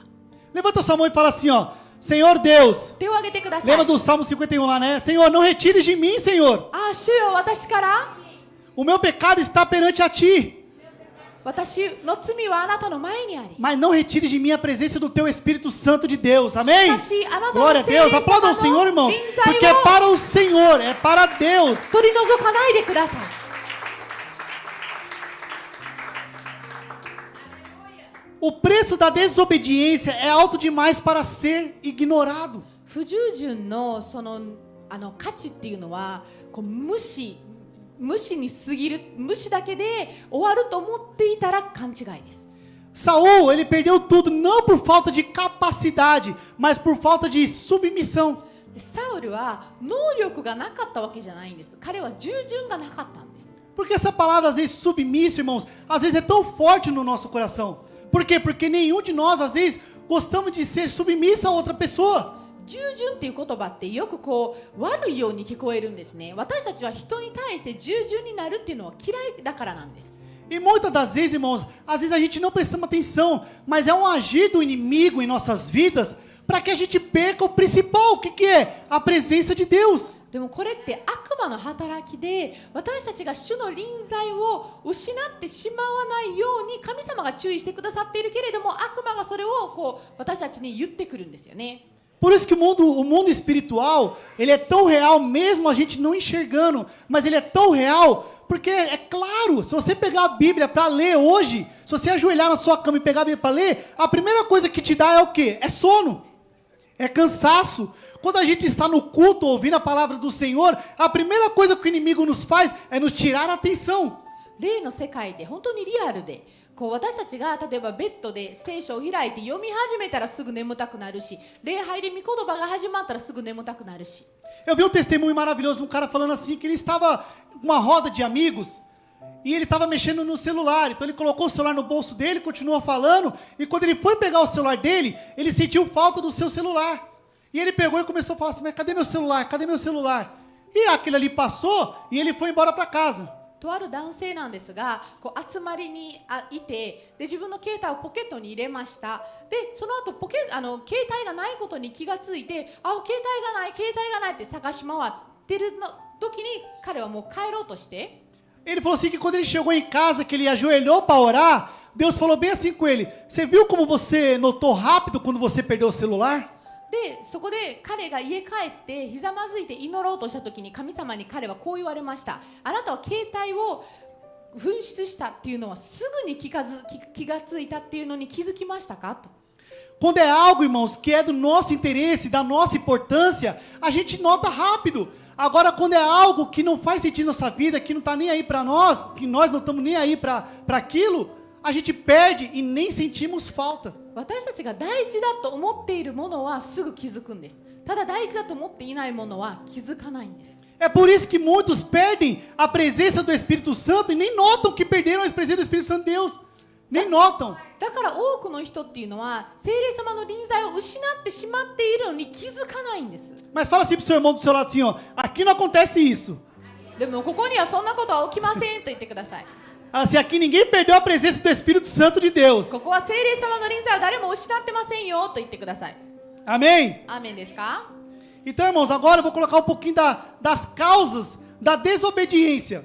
Speaker 3: Levanta sua mão e fala assim, ó: Senhor Deus,
Speaker 2: 手を挙げてください。
Speaker 3: lembra do Salmo 51 lá, né? Senhor, não retires de mim, Senhor.
Speaker 2: ああ、主よ、私から
Speaker 3: O meu pecado está perante a ti.
Speaker 2: 私の罪はあなたの前にあり、
Speaker 3: Mas não retires de mim a presença do teu Espírito Santo de Deus. Amém?
Speaker 2: しかしあなたの
Speaker 3: Glória a
Speaker 2: 聖
Speaker 3: Deus.
Speaker 2: 霊
Speaker 3: Aplaudam
Speaker 2: 様
Speaker 3: o Senhor,
Speaker 2: の
Speaker 3: irmãos.
Speaker 2: 臨在
Speaker 3: Porque é
Speaker 2: を
Speaker 3: para o Senhor, é para Deus.
Speaker 2: 取り除かないでください。
Speaker 3: O preço da desobediência é alto demais para ser ignorado.
Speaker 2: 不従順のその価値っていうのはこう無視に過ぎる、無視だけで終わると思っていたら勘違いです。
Speaker 3: Saul, ele perdeu tudo não por falta de capacidade, mas por falta de submissão.
Speaker 2: サウルは能力がなかったわけじゃないんです。彼は従順がなかったんです。
Speaker 3: Porque essa palavra, às vezes, submisso, irmãos, às vezes é tão forte no nosso coração. Por quê? Porque nenhum de nós, às vezes, gostamos de ser submisso a outra pessoa.
Speaker 2: 従順っていう言葉ってよくこう悪いように聞こえるんですね。私たちは人に対して従順になるっていうのは嫌いだからなんです。
Speaker 3: E muitas das vezes, irmãos, às vezes a gente não prestamos atenção, mas é um agir do inimigo em nossas vidas para que a gente perca o principal, o que é? A presença de Deus.
Speaker 2: でもこれって悪魔の働きで私たちが主の臨在を失ってしまわないように神様が注意してくださっているけれども悪魔がそれをこう私たちに言ってくるんですよね。
Speaker 3: Por isso que o mundo espiritual, ele é tão real mesmo a gente não enxergando, mas ele é tão real porque é claro, se você pegar a Bíblia para ler hoje, se você ajoelhar na sua cama e pegar a Bíblia para ler, a primeira coisa que te dá é o quê? É sono, é cansaço. Quando a gente está no culto ouvindo a palavra do Senhor, a primeira coisa que o inimigo nos faz é nos tirar a atenção.
Speaker 2: 霊の世界で本当にリアルでこう私たちが例えばベッドで聖書を開いて読み始めたらすぐ眠たくなるし、礼拝で御言葉が始まったらすぐ眠たくなるし。
Speaker 3: Eu vi um testemunho maravilhoso de um cara falando assim, que ele estava com uma roda de amigos e ele estava mexendo no celular. Então ele colocou o celular no bolso dele, continuou falando, e quando ele foi pegar o celular dele, ele sentiu falta do seu celular. E ele pegou e começou a falar assim: mas cadê meu celular? Cadê meu celular? E aquele ali passou e ele foi embora para casa.
Speaker 2: とある男性なんですが、こう集まりにいて、で自分の携帯をポケットに入れました。でその後携帯がないことに気がついて、携帯がないって探し回ってるの時に彼はもう帰ろうとして。
Speaker 3: Ele falou assim que quando ele chegou em casa, que ele ajoelhou para orar, Deus falou bem assim com ele: você viu como você notou rápido quando você perdeu o celular?
Speaker 2: でそこで彼が家帰ってひざまずいて祈ろうとした時に神様に彼はこう言われました。あなたは携帯を紛失したっていうのはすぐに気がついたっていうのに気づきましたかと。
Speaker 3: Quando é algo, irmãos, que é do nosso interesse, da nossa importância, a gente nota rápido. Agora, quando é algo que não faz sentido na nossa vida, que não está nem aí para nós, que nós não estamos nem aí para aquilo, a gente perde e nem sentimos falta.
Speaker 2: 私たちが大事だと思っているものはすぐ気づくんです。ただ大事だと思っていないものは気づかないんです。
Speaker 3: É por isso que muitos perdem a presença do Espírito Santo e nem notam que perderam a presença do Espírito Santo de Deus. Nem notam.
Speaker 2: だから多くの人っていうのは聖霊様の臨在を失ってしまっているのに気づかないんです。
Speaker 3: Mas fala assim pro seu irmão do seu lado assim, ó: aqui não acontece isso.
Speaker 2: でもここにはそんなことは起きませんと言ってください。
Speaker 3: Assim, aqui ninguém perdeu a presença do Espírito Santo de Deus.
Speaker 2: ここは聖霊様の臨在を誰も失ってませんよと言ってください。
Speaker 3: Amém?
Speaker 2: アーメンですか？
Speaker 3: Então, irmãos, agora eu vou colocar um pouquinho das causas da desobediência.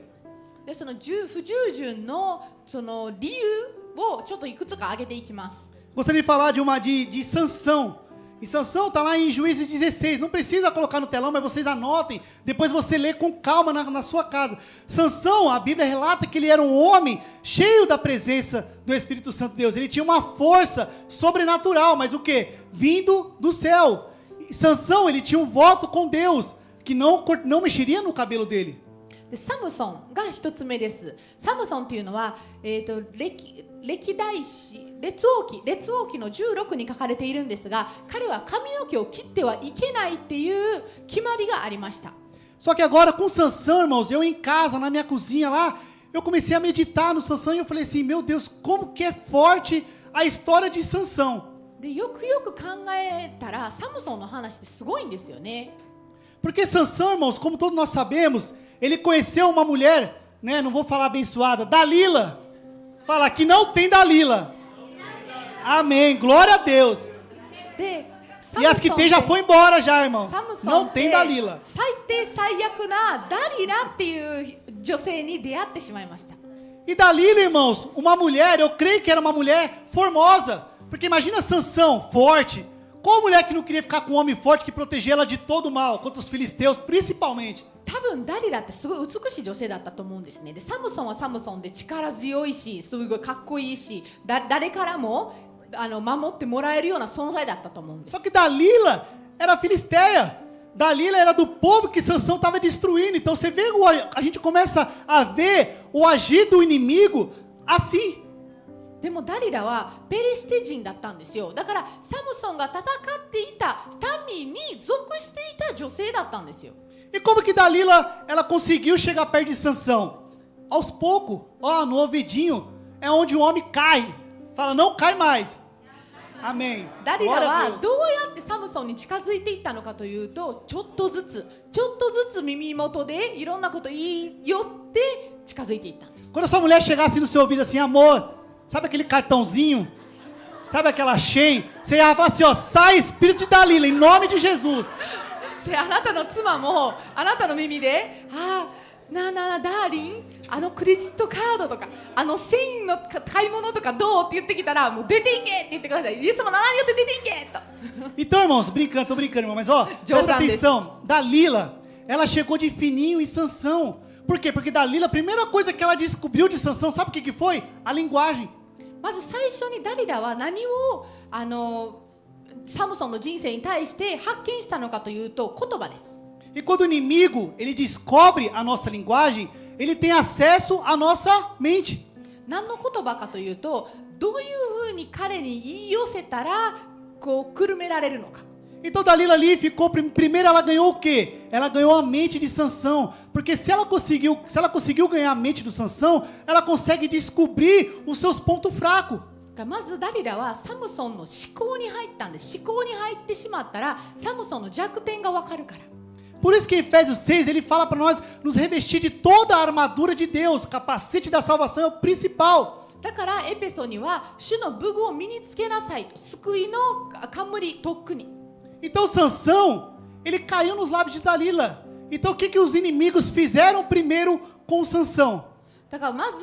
Speaker 2: でその不従順のその理由をちょっといくつか挙げていきます。
Speaker 3: Gostaria de falar de Sansão. E Sansão está lá em Juízes 16. Não precisa colocar no telão, mas vocês anotem. Depois você lê com calma na sua casa. Sansão, a Bíblia relata que ele era um homem cheio da presença do Espírito Santo de Deus. Ele tinha uma força sobrenatural, mas o quê? Vindo do céu. E Sansão, ele tinha um voto com Deus, que não mexeria no cabelo dele.
Speaker 2: でサムソンが一つ目です。サムソンというのは、歴代史列王記の16に書かれているんですが、彼は髪の毛を切ってはいけないっていう決まりがありました。
Speaker 3: Só que agora com Sansão, irmãos, eu em casa, na minha cozinha lá, eu comecei a meditar no Sansão e eu falei assim, meu Deus, como que é forte a história de Sansão.
Speaker 2: でよくよく考えたらサムソンの話ってすごいんですよね。
Speaker 3: Porque Sansão, irmãos, como todos nós sabemos, ele conheceu uma mulher, né, não vou falar abençoada, Dalila. Fala que não tem Dalila. Amém, glória a Deus.
Speaker 2: で
Speaker 3: E as que tem já foi embora já, irmão.
Speaker 2: サムソン
Speaker 3: Não
Speaker 2: って
Speaker 3: tem Dalila.
Speaker 2: 最低最悪なダリラっていう女性に出会ってしまいました。
Speaker 3: E Dalila, irmãos, uma mulher, eu creio que era uma mulher formosa. Porque imagina Sansão, forte. Qual mulher que não queria ficar com um homem forte que protegia ela de todo o mal, contra os filisteus, principalmente?
Speaker 2: 多分ダリラってすごい美しい女性だったと思うんですね。でサムソンはサムソンで力強いし、すごいかっこいいし、誰からも守ってもらえるような存在だったと思うんです。
Speaker 3: Só que Dalila era filisteia. Dalila era do povo que Sansão estava destruindo. Então você vê, a gente começa a ver o agir do inimigo assim.
Speaker 2: でもダリラはペリシテ人だったんですよ。だからサムソンが戦っていた民に属していた女性だったんですよ。
Speaker 3: E como que Dalila ela conseguiu chegar perto de Sansão? Aos poucos, ó, no ouvidinho, é onde o homem cai. Fala, não cai mais. Amém.
Speaker 2: ダリラ
Speaker 3: Glória a
Speaker 2: は
Speaker 3: Deus.
Speaker 2: どうやってサムソンに近づいていったのかというと、ちょっとずつ耳元でいろんなこと言い寄って近づいていったんです。
Speaker 3: Quando a sua mulher chegasse no seu ouvido assim, amor, sabe aquele cartãozinho? Sabe aquela Shein? Você ia falar assim, ó, sai espírito de Dalila, em nome de Jesus.
Speaker 2: であなたの妻もあなたの耳でなあダーリンクレジットカードとかシェインの買い物とかどうって言ってきたらもう出ていけって言ってください。イエス様の名によって出ていけと。
Speaker 3: Então, irmãos, brincando, tô brincando, irmão, mas ó, presta atenção. Dalila, ela chegou de fininho em Sansão. Por quê? Porque Dalila, a primeira coisa que ela descobriu de Sansão, sabe o que foi? A linguagem.
Speaker 2: まず最初にダリラは何をサムソンの人生に対して発見したのかというと言葉です。
Speaker 3: E quando o inimigo, ele descobre a nossa linguagem, ele tem acesso à nossa mente.
Speaker 2: 何の言葉かというと、どういうふうに彼に言い寄せたらこうくるめられるのか。
Speaker 3: Então Dalila ali ficou, primeiro ela ganhou o quê? Ela ganhou a mente de Sansão, porque se ela conseguiu ganhar a mente do Sansão, ela consegue descobrir os seus pontos fracos.
Speaker 2: まずダリラはサムソンの思考に入ったんです。思考に入ってしまったらサムソンの弱点がわかるから。
Speaker 3: Por isso que em Efésios 6 ele fala para nós nos revestir de toda a armadura de Deus, capacete da salvação é o principal.
Speaker 2: だからエペソには主の武具を身につけなさいと、救いの冠とっくに。
Speaker 3: Então Sansão, ele caiu nos lábios de Dalila. Então o que os inimigos fizeram primeiro com Sansão?
Speaker 2: だからまず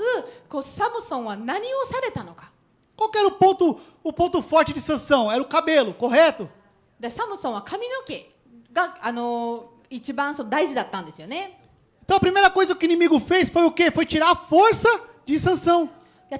Speaker 2: サムソンは何をされたのか。
Speaker 3: Qual que era o ponto forte de Sansão? Era o cabelo, correto?
Speaker 2: でサムソンは髪の毛が一番大事だったんですよね。
Speaker 3: Então a primeira coisa que o inimigo fez foi o quê? Foi tirar a força de Sansão.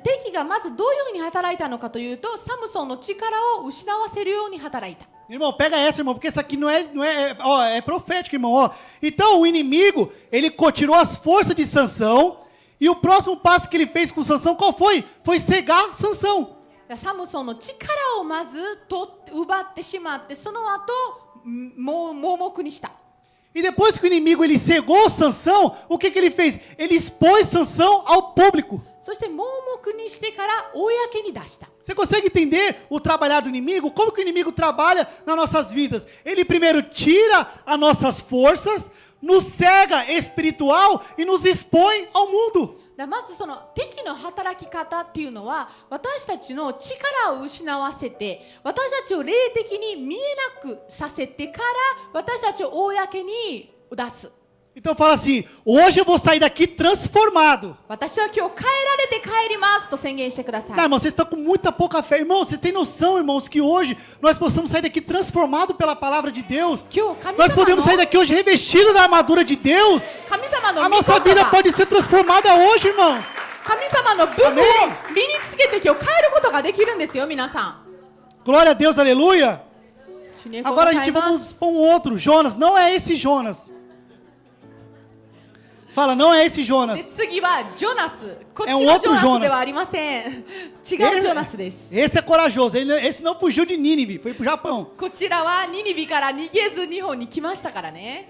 Speaker 2: 敵がまずどういうふうに働いたのかというと、サムソンの力を失わせるように働いた。
Speaker 3: Irmão, pega essa, irmão, porque essa aqui é profético, irmão. Ó. Então o inimigo, ele tirou as forças de Sansão, e o próximo passo que ele fez com Sansão, qual foi? Foi cegar Sansão.
Speaker 2: サムソンの力をまず奪ってしまって、その後盲目にした。
Speaker 3: E depois que o inimigo ele cegou Sansão, o que ele fez? Ele expôs Sansão ao público.
Speaker 2: そして盲目にしてから公に出した。
Speaker 3: Você consegue entender o trabalhar do inimigo? Como que o inimigo trabalha nas nossas vidas? Ele primeiro tira as nossas forças, nos cega espiritual e nos expõe ao mundo.
Speaker 2: まずその敵の働き方っていうのは、私たちの力を失わせて、私たちを霊的に見えなくさせてから、私たちを公に出す。
Speaker 3: Então fala assim: hoje eu vou sair daqui transformado.
Speaker 2: 私は今日変えられて帰りますと宣言してくださ
Speaker 3: Não,
Speaker 2: い。
Speaker 3: irmão, vocês estão com muita pouca fé. Irmão, você tem noção, irmãos, que hoje nós possamos sair daqui transformado pela palavra de Deus.
Speaker 2: 今日神
Speaker 3: Nós podemos sair
Speaker 2: 様の
Speaker 3: daqui hoje revestido da armadura de Deus.
Speaker 2: 神様の
Speaker 3: A
Speaker 2: 御言
Speaker 3: nossa vida
Speaker 2: 葉
Speaker 3: pode ser transformada hoje, irmãos.
Speaker 2: 神様の武具を身につけて今日変えることができるんですよ、皆さん。
Speaker 3: Glória a Deus, aleluia.
Speaker 2: 主に
Speaker 3: Agora a
Speaker 2: ござ
Speaker 3: gente
Speaker 2: いま
Speaker 3: vamos
Speaker 2: す
Speaker 3: para um outro. Jonas, não é esse Jonas. Fala, não é esse
Speaker 2: で
Speaker 3: Jonas.
Speaker 2: 次はジョナス。こっち
Speaker 3: É
Speaker 2: の
Speaker 3: um
Speaker 2: ジ
Speaker 3: outro
Speaker 2: ョナス
Speaker 3: Jonas.
Speaker 2: ではありません。違うジョナスです。
Speaker 3: Esse é corajoso. Esse não fugiu de Nínive, foi pro Japão.
Speaker 2: こちらはニニビから逃げず日本に来ましたからね。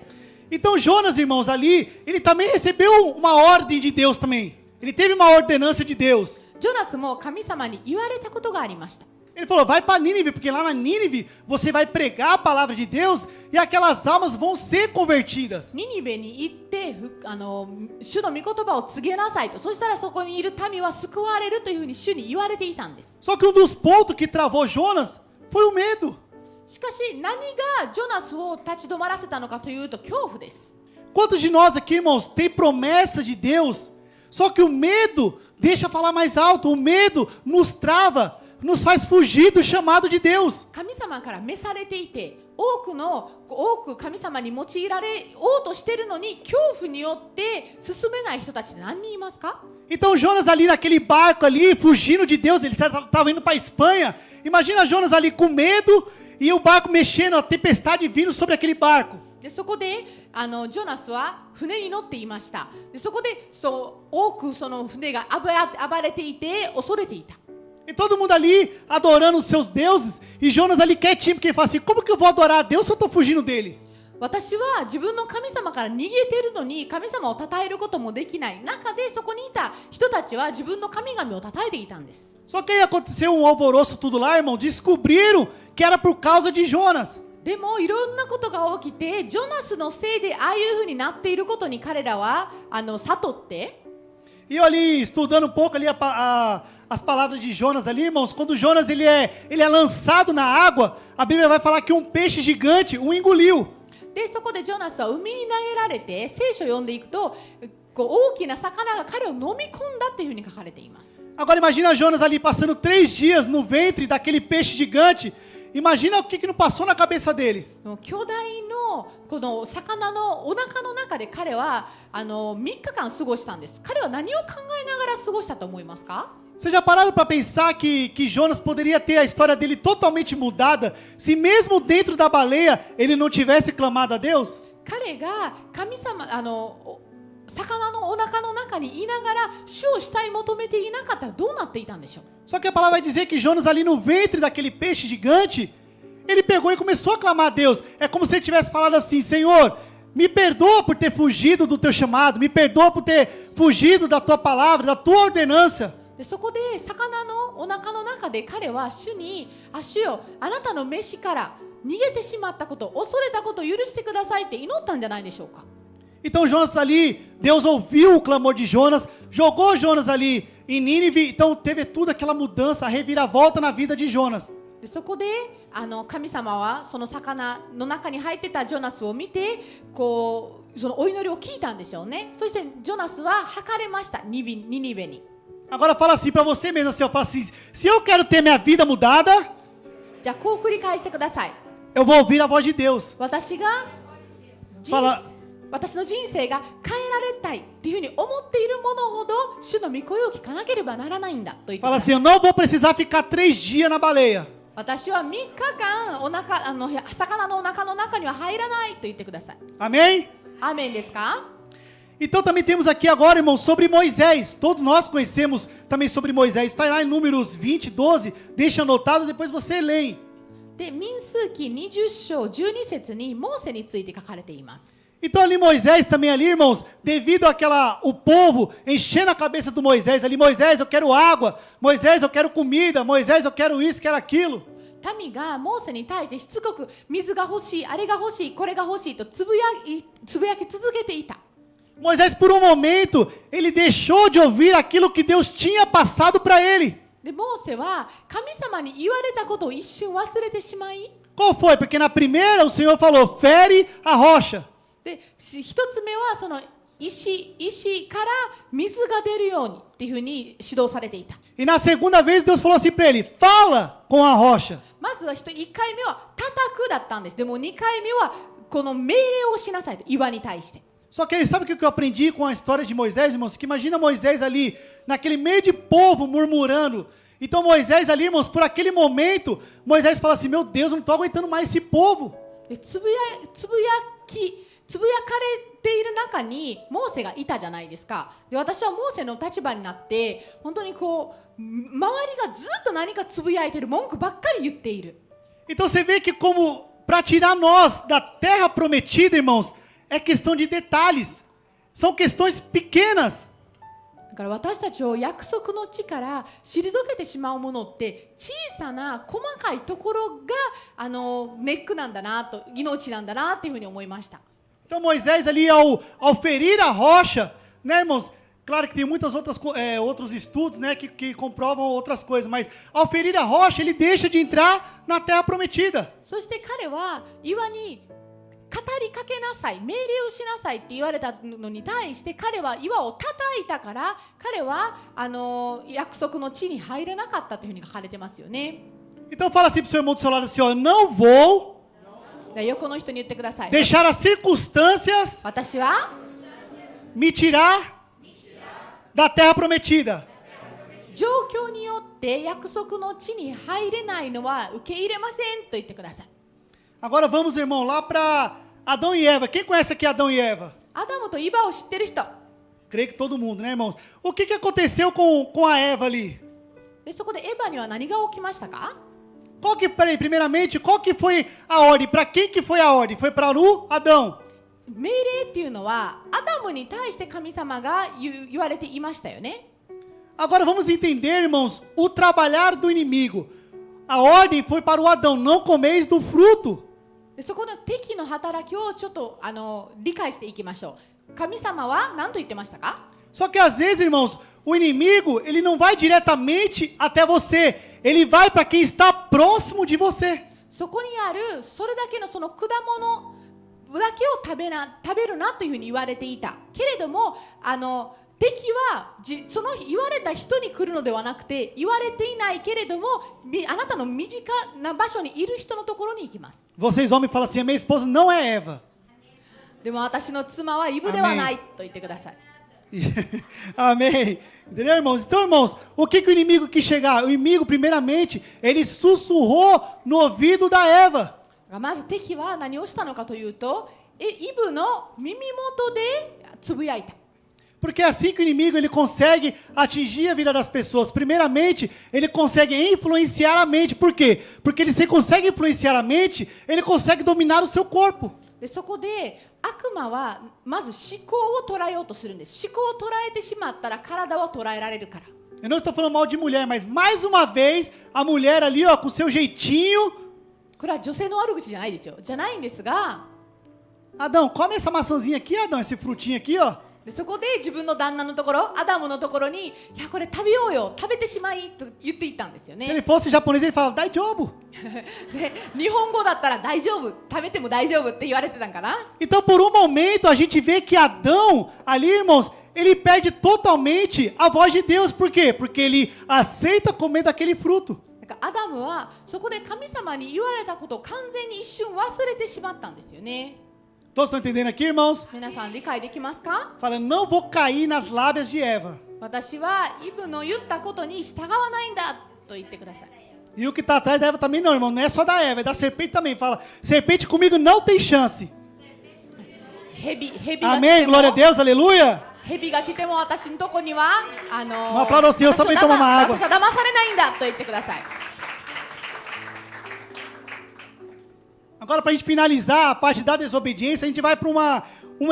Speaker 3: Então Jonas, irmãos, ali, ele também recebeu uma ordem de Deus também. Ele teve uma ordenança de Deus.
Speaker 2: ジョナスも神様に言われたことがありました。
Speaker 3: Ele falou, vai para Nínive, porque lá na Nínive você vai pregar a palavra de Deus e aquelas almas vão ser convertidas.
Speaker 2: ニニベに行って主の御言葉を告げなさいと。そしたらそこにいる民は救われるというふうに主に言われていたんです。
Speaker 3: Só que um dos pontos que travou Jonas foi o medo.
Speaker 2: しかし何がジョナスを立ち止まらせたのかというと恐怖です。
Speaker 3: Quantos de nós aqui, irmãos, tem promessa de Deus, só que o medo deixa falar mais alto, o medo nos trava, nos faz fugir do chamado de Deus.
Speaker 2: 神様から召されていて多く神様に用いられようとしているのに恐怖によって進めない人たちって何人いますか？
Speaker 3: Então Jonas ali naquele barco ali, fugindo de Deus, ele estava indo para a Espanha. Imagina Jonas ali com medo e o barco mexendo, a tempestade vindo sobre aquele barco.
Speaker 2: でそこでジョナスは船に乗っていました。でそこで多くその船が暴れていて恐れていた。
Speaker 3: E todo mundo ali adorando os seus deuses e Jonas ali quietinho, porque ele fala assim, como que eu vou adorar a Deus se eu estou fugindo dele?
Speaker 2: 私は自分の神様から逃げてるのに神様を称えることもできない中でそこにいた人たちは自分の神々を称えていたんです。
Speaker 3: Só que aí aconteceu um alvoroço tudo lá, irmão, descobriram que era por causa de Jonas.
Speaker 2: でもいろんなことが起きてジョナスのせいでああいうふうになっていることに彼らは悟って
Speaker 3: E eu ali, estudando um pouco ali as palavras de Jonas ali, irmãos, quando Jonas ele é lançado na água, a Bíblia vai falar que um peixe gigante o engoliu.
Speaker 2: でそこでジョナスは海に投げられて聖書を読んでいくと大きな魚が彼を飲み込んだっていうふうに書かれています。
Speaker 3: Agora imagina Jonas ali passando 3 dias no ventre daquele peixe gigante. Imagina o que não passou na cabeça dele.
Speaker 2: 巨大のこの魚のお腹の中で彼は3日間過ごしたんです。彼は何を考えながら過ごしたと思いますか？
Speaker 3: Vocês já pararam para pensar que Jonas poderia ter a história dele totalmente mudada se mesmo dentro da baleia ele não tivesse clamado a Deus?
Speaker 2: 彼が神様魚のお腹の中にいながら主を慕い求めていなかったらどうなっていたんでしょう。
Speaker 3: Só que a palavra vai dizer que Jonas ali no ventre daquele peixe gigante, ele pegou e começou a clamar a Deus. É como se ele tivesse falado assim, Senhor, me perdoa por ter fugido do teu chamado, me perdoa por ter fugido da tua palavra, da tua ordenança.
Speaker 2: でそこで魚のお腹の中で彼は主に主よあなたの召しから逃げてしまったこと恐れたことを許してくださいって祈ったんじゃないでしょうか。
Speaker 3: Então Jonas ali, Deus ouviu o clamor de Jonas, jogou Jonas ali em Nínive, então teve tudo aquela mudança, a reviravolta na vida de Jonas.
Speaker 2: でそこで神様はその魚の中に入ってたジョナスを見てそのお祈りを聞いたんでしょうね。そしてジョナスは測れましたニニベに。
Speaker 3: Agora fala assim para você mesmo, assim, fala assim, se eu quero ter minha vida mudada,
Speaker 2: じゃあこう繰り返してください。
Speaker 3: eu vou ouvir a voz de Deus.
Speaker 2: 私が私の人生が変えられたいっていうふうに思っているものほど主の御声を聞かなければならないんだと言ってく
Speaker 3: Fala
Speaker 2: だ
Speaker 3: assim,
Speaker 2: さい。
Speaker 3: eu não vou precisar ficar 3 dias na baleia.
Speaker 2: 私は3日間魚のお腹の中には入らないと言ってください。
Speaker 3: Amém?
Speaker 2: アーメンですか？
Speaker 3: Então também temos aqui agora, irmãos, sobre Moisés. Todos nós conhecemos também sobre Moisés. Está lá em Números 20, 12. Deixa anotado, depois você lê.
Speaker 2: で民数記20章12節にモーセについて書かれています。
Speaker 3: Então ali Moisés também ali, irmãos, devido o povo enchendo a cabeça do Moisés ali, Moisés, eu quero água, Moisés, eu quero comida, Moisés, eu quero isso, quero aquilo.
Speaker 2: 民がモーセに対してしつこく水が欲しい、あれが欲しい、これが欲しいとつぶやき続けていた。
Speaker 3: Moisés, por um momento, ele deixou de ouvir aquilo que Deus tinha passado para ele.
Speaker 2: でモーセは神様に言われたことを一瞬忘れてしまい、
Speaker 3: Qual foi? Porque na primeira o Senhor falou, fere a rocha.
Speaker 2: でで一つ目はその石から水が出るようにっていうふうに指導されていた。
Speaker 3: E na segunda vez Deus falou assim para ele: fala com a rocha.
Speaker 2: まずは1回目は叩くだったんです。でも2回目はこの命令をしなさいと、岩に対して。
Speaker 3: Só que sabe o que eu aprendi com a história de Moisés, irmãos? Que imagina Moisés ali, naquele meio de povo murmurando. Então Moisés ali, irmãos, por aquele momento, Moisés fala assim: meu Deus, eu não estou aguentando mais esse povo.
Speaker 2: でつぶやかれている中にモーセがいたじゃないですか。で私はモーセの立場になって本当にこう周りがずっと何かつぶやいてる、文句ばっかり言っている。
Speaker 3: Então você vê que como para tirar nós da terra prometida, irmãos, é questão de detalhes. São questões pequenas.
Speaker 2: だから私たちを約束の地から退けてしまうものって小さな細かいところがネックなんだなと、命なんだなっていうふうに思いました。
Speaker 3: Então Moisés ali ao ferir a rocha, né, irmãos? Claro que tem muitos outros estudos, né, que comprovam outras coisas, mas ao ferir a rocha ele deixa de entrar na terra prometida.
Speaker 2: そして彼は岩に語りかけなさい、命令をしなさいって言われたのに対して彼は岩を叩いたから彼は約束の地に入れなかったというふうに書かれてますよね。
Speaker 3: Então fala assim pro seu irmão do seu lado assim: ó, não vou
Speaker 2: 横の人に言ってください。
Speaker 3: deixar as circunstâncias
Speaker 2: 私は
Speaker 3: me tirar da terra prometida.
Speaker 2: 状況によって約束の地に入れないのは受け入れませんと言ってください。
Speaker 3: Agora vamos, irmão, lá para Adão e Eva. Quem conhece aqui Adão e Eva?
Speaker 2: アダムとイバを知ってる人。
Speaker 3: Creio que todo mundo, né, irmãos? O que aconteceu com a Eva ali?
Speaker 2: でそこでエヴァには何が起きましたか？
Speaker 3: Primeiramente, qual que foi a ordem? Para quem que foi a ordem? Foi para Adão.
Speaker 2: 命令っていうのはアダムに対して神様が言われていましたよね。
Speaker 3: Agora vamos entender, irmãos, o trabalhar do inimigo. A ordem foi para o Adão: não comeis do fruto.
Speaker 2: でそこの敵の働きをちょっと理解していきましょう。神様は何と言ってましたか？
Speaker 3: Só que às vezes, irmãos, o inimigo, ele não vai diretamente até você. Ele vai para quem está próximo de você.
Speaker 2: そこにあるそれだけのその果物だけを食べるなというふうに言われていたけれども、敵はその言われた人に来るのではなくて、言われていないけれどもあなたの身近な場所にいる人のところに行きます。
Speaker 3: Vocês homens falam assim: a minha esposa não é Eva.
Speaker 2: でも私の妻はイブではないと言ってください。
Speaker 3: Amém. Entendeu, irmãos? Então, irmãos, o que o inimigo quis chegar? O inimigo, primeiramente, ele sussurrou no ouvido da Eva.
Speaker 2: まず敵は何をしたのかというと、イブの耳元でつぶやいた。
Speaker 3: Porque é assim que o inimigo ele consegue atingir a vida das pessoas. Primeiramente, ele consegue influenciar a mente. Por quê? Porque ele se consegue influenciar a mente, ele consegue dominar o seu corpo.
Speaker 2: でそこで悪魔はまず思考を捉えようとするんです。思考を捉えてしまったら体は捉えられるから。
Speaker 3: Eu não estou falando mal de mulher, mas mais uma vez, a mulher ali, ó, com seu jeitinho.
Speaker 2: これは女性の悪口じゃないですよ。じゃないんですが、
Speaker 3: Adão, come essa maçãzinha aqui, Adão, esse frutinho aqui, ó.
Speaker 2: でそこで自分の旦那のところ、アダムのところに、いやこれ食べようよ、食べてしまいと言っていったんですよ
Speaker 3: Se ele
Speaker 2: ね。
Speaker 3: fosse japonês, ele falava: Daijobu.
Speaker 2: で日本語だったら大丈夫、食べても大丈夫って言われてたんかな。
Speaker 3: Então, por um momento, a gente vê que Adão, ali, irmãos, ele perde totalmente a voz de Deus. Por quê? Porque ele aceita comer daquele fruto.
Speaker 2: だからアダムはそこで神様に言われたことを完全に一瞬忘れてしまったんですよね。
Speaker 3: Todos estão entendendo aqui, irmãos?
Speaker 2: 皆さん理解できますか？
Speaker 3: Falando: não vou cair nas lábias de Eva.
Speaker 2: 私はイブの言ったことに従わないんだと言ってください。
Speaker 3: E o que está atrás da Eva também não, irmão. Não é só da Eva, é da serpente também. Fala: serpente comigo não tem chance.
Speaker 2: 蛇が来
Speaker 3: Amém,
Speaker 2: ても
Speaker 3: glória a Deus, aleluia.
Speaker 2: 蛇が来ても私のとこには
Speaker 3: Uma aplauda ao Senhor, também toma uma água.
Speaker 2: 私は騙されないんだと言ってください。
Speaker 3: Agora, para a gente finalizar a parte da desobediência, a gente vai para uma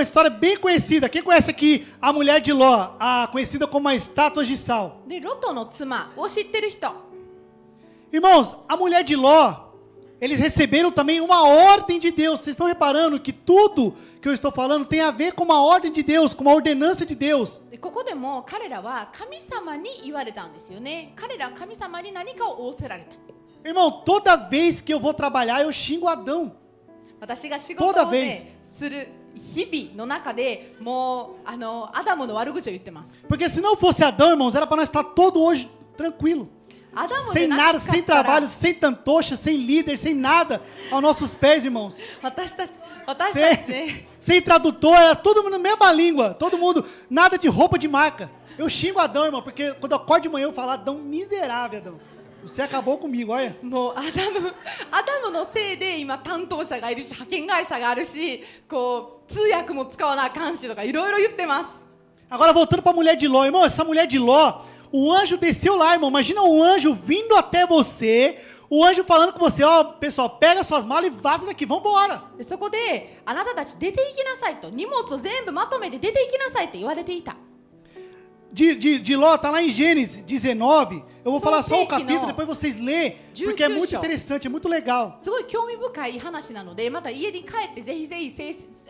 Speaker 3: história bem conhecida. Quem conhece aqui a mulher de Ló, conhecida como a estátua de sal?
Speaker 2: でロトの妻を知ってる人、
Speaker 3: Irmãos, a mulher de Ló, eles receberam também uma ordem de Deus. Vocês estão reparando que tudo que eu estou falando tem a ver com uma ordem de Deus, com uma ordenança de Deus.
Speaker 2: でここでも彼らは神様に言われたんですよね。彼らは神様に何かを仰せられた。
Speaker 3: Irmão, toda vez que eu vou trabalhar, eu xingo Adão.
Speaker 2: 私が仕事
Speaker 3: Toda
Speaker 2: を、
Speaker 3: vez.
Speaker 2: ね、する日々の中でもうアダムの悪口を言ってます。
Speaker 3: Porque se não fosse Adão, irmãos, era para nós estar todo hoje tranquilo.
Speaker 2: アダム
Speaker 3: Sem
Speaker 2: でな
Speaker 3: nada,
Speaker 2: か
Speaker 3: sem
Speaker 2: ったら
Speaker 3: trabalho, sem tantocha, sem líder, sem nada aos nossos pés, irmãos.
Speaker 2: 私たちね
Speaker 3: Sem tradutor, era todo mundo na mesma língua. Todo mundo, nada de roupa de marca. Eu xingo Adão, irmão, porque quando eu acordo de manhã eu falo, Adão, miserável, Adão. Você acabou comigo, olha.
Speaker 2: もうアダムのせいで今担当者がいるし派遣会社があるしこう通訳も使わなあかんしとかいろいろ言ってます。
Speaker 3: Agora voltando para a mulher de Ló, irmão, essa mulher de Ló, o anjo desceu lá, irmão. Imagina um anjo vindo até você, o anjo falando com você, ó, pessoal, pega suas malas e vaza daqui, vamos embora.
Speaker 2: でそこであなたたち出て行きなさいと荷物を全部まとめて出て行きなさいって言われていた。
Speaker 3: De Ló, tá lá em Gênesis 19. Eu vou falar só o
Speaker 2: Só
Speaker 3: capítulo,
Speaker 2: não.
Speaker 3: depois vocês lêem, porque é muito
Speaker 2: 19
Speaker 3: interessante, é muito legal.
Speaker 2: すごい興味深い話なのでまた家に帰ってぜひ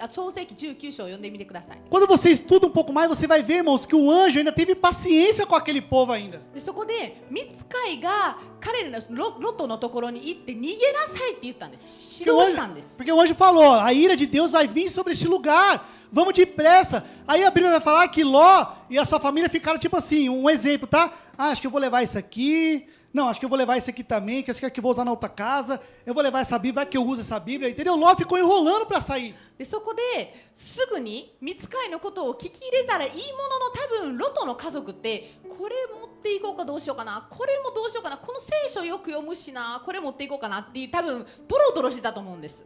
Speaker 2: 創世記19章を読んでみてください。
Speaker 3: Quando você estuda um pouco mais, você vai ver, irmãos, que o anjo ainda teve paciência com aquele povo ainda.
Speaker 2: でそこでミツカイが彼らのロトのところに行って逃げなさいって言ったんです。指導したんです。
Speaker 3: Porque o anjo falou, a ira de Deus vai vir sobre este lugar, vamos depressa. Aí a Bíblia vai falar que Ló e a sua família ficaram tipo assim, um exemplo, tá? Ah, acho que eu vou levar isso aqui, não, acho que eu vou levar isso aqui também, que acho que eu vou usar na outra casa, eu vou levar essa Bíblia, vai que eu uso essa Bíblia, entendeu? Ló ficou enrolando para sair.
Speaker 2: でそこですぐにミツカイのことを聞き入れたらいいものの多分ロトの家族ってこれ持っていこうかどうしようかなこれもどうしようかなこの聖書よく読むしなこれ持っていこうかなっていう多分トロトロしてたと思うんです。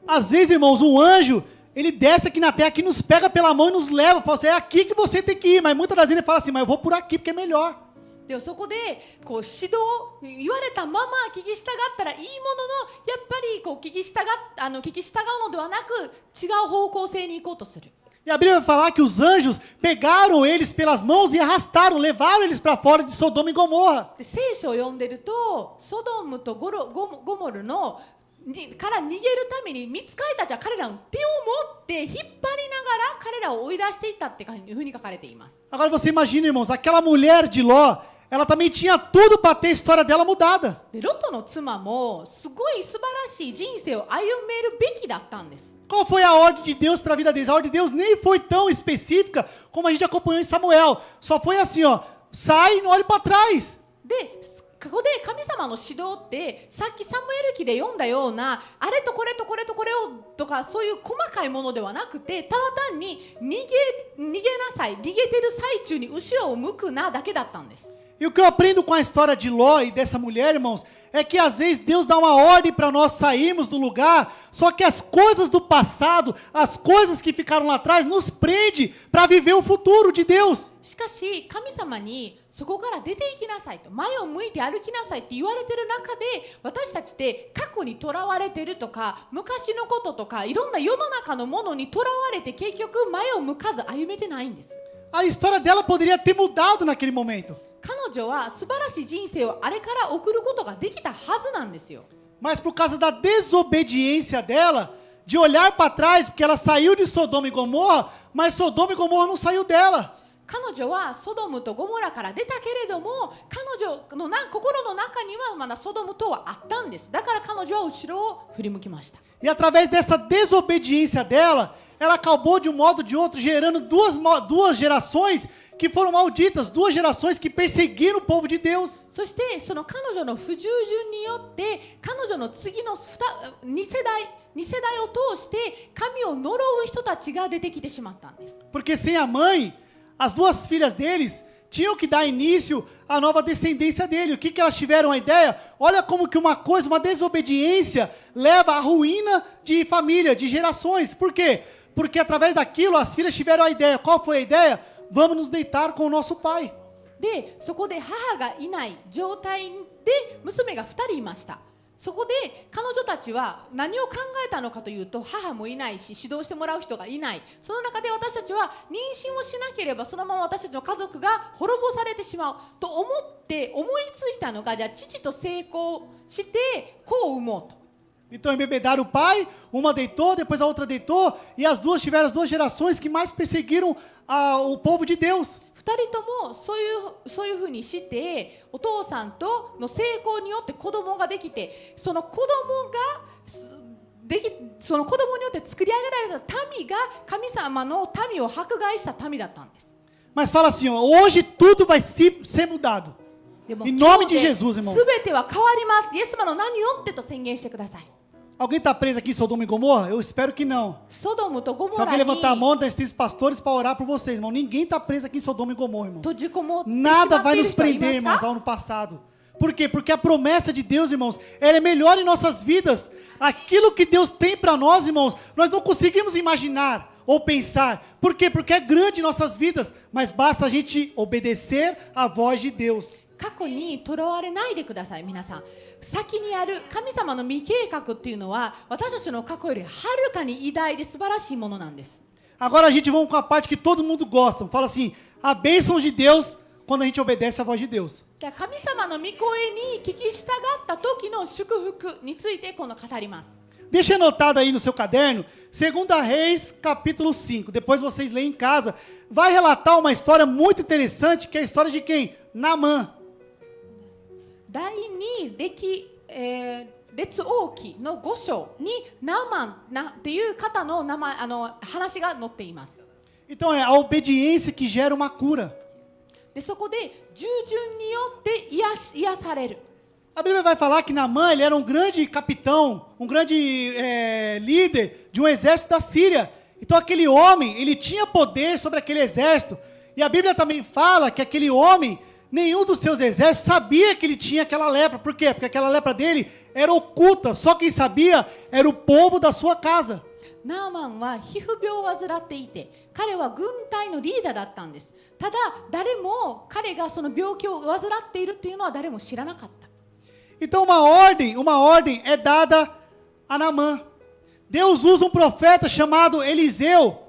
Speaker 3: Às vezes, irmãos, um anjo, ele desce aqui na terra, que nos pega pela mão e nos leva, fala assim, é aqui que você tem que ir, mas muitas das vezes ele fala assim, mas eu vou por aqui porque é melhor.
Speaker 2: でもそこでこう指導言われたまま聞き従ったらいいもののやっぱりこう聞き従うのではなく違う方向性に行こうとする。
Speaker 3: E a Bíblia vai falar que os anjos pegaram eles pelas mãos e arrastaram, levaram eles para fora de Sodoma e Gomorra.
Speaker 2: で聖書を読んでるとソドムとゴモルのから逃げるためにミツカイたちは彼らの手を持って引っ張りながら彼らを追い出していったっていうふうに書かれています。
Speaker 3: Agora você imagina, irmãos, aquela mulher de Ló, ela também tinha tudo para ter a história dela mudada.
Speaker 2: でロトの妻もすごい素晴らしい人生を歩めるべきだったんです。
Speaker 3: Qual foi a ordem de Deus para a vida deles? A ordem de Deus nem foi tão específica como a gente acompanhou em Samuel. Só foi assim, ó, sai e não olhe para trás.
Speaker 2: でここで神様の指導ってさっきサムエル記で読んだようなあれとこれとこれとこれをとかそういう細かいものではなくてただ単に逃げなさい逃げてる最中に後ろを向くなだけだったんです。
Speaker 3: E o que eu aprendo com a história de Ló e dessa mulher, irmãos, é que às vezes Deus dá uma ordem para nós sairmos do lugar, só que as coisas do passado, as coisas que ficaram lá atrás, nos prende para viver o futuro de Deus.
Speaker 2: しかし神様にそこから出ていきなさいと前を向いて歩きなさいって言われてる中で私たちって過去にとらわれてるとか昔のこととかいろんな世の中のものにとらわれて結局前を向かず歩めてないんです。
Speaker 3: A história dela poderia ter mudado naquele momento.
Speaker 2: 彼女は素晴らしい人生をあれから送ることができたはずなんですよ。
Speaker 3: Mas por causa da desobediência dela, de olhar para trás, porque ela saiu de Sodoma e Gomorra, mas Sodoma e Gomorra não saiu dela.
Speaker 2: 彼女はソドムとゴモラから出たけれども彼女の心の中にはまだソドムとはあったんです。だから彼女は後ろを振り向きました。
Speaker 3: E através dessa desobediência dela, ela acabou de um modo ou de outro gerando duas gerações que foram malditas, duas gerações que perseguiram o povo de Deus.
Speaker 2: そしてその彼女の不従順によって彼女の次の2世代を通して神を呪う人たちが出てきてしまったんです。
Speaker 3: Porque sem a mãe, as duas filhas deles tinham que dar início à nova descendência dele. O que elas tiveram a ideia? Olha como que uma desobediência leva à ruína de família, de gerações. Por quê? Porque através daquilo as filhas tiveram a ideia. Qual foi a ideia? Vamos nos deitar com o nosso pai.
Speaker 2: でそこで母がいない状態で娘が2人いました。そこで彼女たちは何を考えたのかというと母もいないし指導してもらう人がいない。その中で私たちは妊娠をしなければそのまま私たちの家族が滅ぼされてしまうと思いついたのがじゃあ父と成功して子を産もうと。
Speaker 3: Então embebedaram o pai, uma deitou, depois a outra deitou, e as duas tiveram as duas gerações que mais perseguiram o povo de Deus.
Speaker 2: 2人ともそういうふうにしてお父さんとの成功によって子供ができてその子供がその子供によって作り上げられた民が神様の民を迫害した民だったんです。
Speaker 3: Mas fala assim, ó, hoje tudo vai ser mudado.
Speaker 2: でも
Speaker 3: Em
Speaker 2: 今
Speaker 3: nome
Speaker 2: 日
Speaker 3: de
Speaker 2: で
Speaker 3: Jesus, irmão.
Speaker 2: 全ては変わります。イエス様の名によってと宣言してください。
Speaker 3: Alguém está preso aqui em Sodoma e Gomorra? Eu espero que não.
Speaker 2: ソドムとゴモ
Speaker 3: Se
Speaker 2: ラ
Speaker 3: alguém
Speaker 2: に
Speaker 3: levantar a mão, tem esses pastores para orar por vocês, irmão. Ninguém está preso aqui em Sodoma e Gomorra, irmão.
Speaker 2: 閉じこもってしま
Speaker 3: Nada
Speaker 2: って
Speaker 3: vai
Speaker 2: いる
Speaker 3: nos
Speaker 2: 人はい
Speaker 3: prender,
Speaker 2: ます
Speaker 3: irmãos,
Speaker 2: か？
Speaker 3: ao ano passado. Por quê? Porque a promessa de Deus, irmãos, ela é melhor em nossas vidas. Aquilo que Deus tem para nós, irmãos, nós não conseguimos imaginar ou pensar. Por quê? Porque é grande em nossas vidas, mas basta a gente obedecer à voz de Deus.
Speaker 2: 過去にとらわれないでください。皆さん、先にある神様の未計画っていうのは私たちの過去よりはるかに偉大で素晴らしいものなんです。
Speaker 3: Agora a gente vamos com a parte que todo mundo gosta. Fala assim, a bênção de Deus quando a gente obedece à voz de Deus.
Speaker 2: じゃあ神様の御声に聞き従った時の祝福について今度語ります。
Speaker 3: Deixa anotado aí no seu caderno, 2 Reis, capítulo 5. Depois vocês leem em casa. Vai relatar uma história muito interessante, que é a história de quem? Naamã.
Speaker 2: 第2列王記の5章にナーマンっていう方の名前話が載っています。
Speaker 3: Então é a obediência que gera uma cura.
Speaker 2: でそこで従順によって癒される。
Speaker 3: A Bíblia vai falar que Naamã ele era um grande capitão, um grande líder de um exército da Síria. Então aquele homem, ele tinha poder sobre aquele exército. E a Bíblia também fala que aquele homem, nenhum dos seus exércitos sabia que ele tinha aquela lepra. Por quê? Porque aquela lepra dele era oculta. Só quem sabia era o povo da sua casa.
Speaker 2: ナーマンは皮膚病を患っていて、彼は軍隊のリーダーだったんです。ただ誰も彼がその病気を患っているっていうのは誰も知らなかった。
Speaker 3: Então uma ordem é dada a Naamã. Deus usa um profeta chamado Eliseu,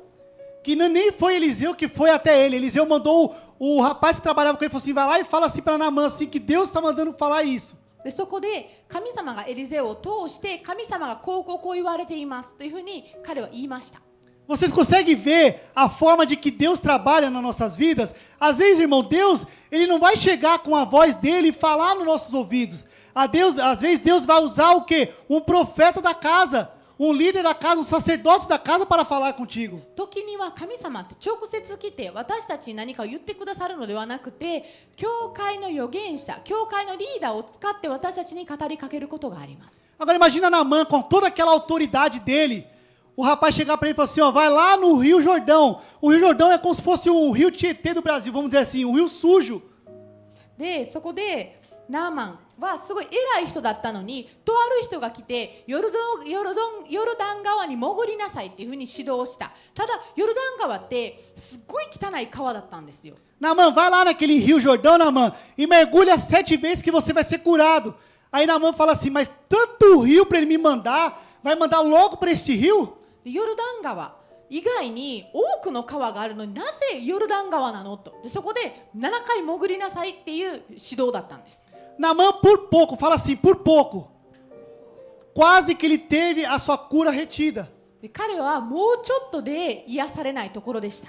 Speaker 3: que nem foi Eliseu que foi até ele. Eliseu mandou o rapaz que trabalhava com ele, falou assim, vai lá e fala assim para Naamã, assim, que Deus está mandando falar isso.
Speaker 2: でそこで神様がエリゼを通して神様がこう言われていますというふうに彼は言いました。
Speaker 3: Vocês conseguem ver a forma de que Deus trabalha nas nossas vidas? Às vezes, irmão, Deus, ele não vai chegar com a voz dele e falar nos nossos ouvidos. Às vezes Deus vai usar o quê? Um profeta da casa, um líder da casa, um sacerdote da casa para falar contigo.
Speaker 2: 時には神様って直接来て私たちに何かを言ってくださるのではなくて、教会の預言者、教会のリーダーを使って私たちに語りかけることがあります。
Speaker 3: Agora imagina Naamã com toda aquela autoridade dele. O rapaz chegar para ele e falar assim, ó, vai lá no Rio Jordão. O Rio Jordão é como se fosse um rio Tietê do Brasil, vamos dizer assim, um rio sujo.
Speaker 2: でそこでナーマンはすごい偉い人だったのに、とある人が来てヨルダン川に潜りなさいっていうふうに指導をした。ただヨルダン川ってすっごい汚い川だったんですよ。
Speaker 3: Naamã, vai lá naquele Rio Jordão, Naamã, e mergulha 7 vezes que você vai ser curado. Aí Naamã fala assim, mas tanto rio para ele me mandar, vai mandar logo para este rio?
Speaker 2: でヨルダン川以外に多くの川があるのになぜヨルダン川なのと。でそこで7回潜りなさいっていう指導だったんです。
Speaker 3: Naamã por pouco, fala assim, por pouco. Quase que ele teve a sua cura retida.
Speaker 2: で彼はもうちょっとで癒されないところでした。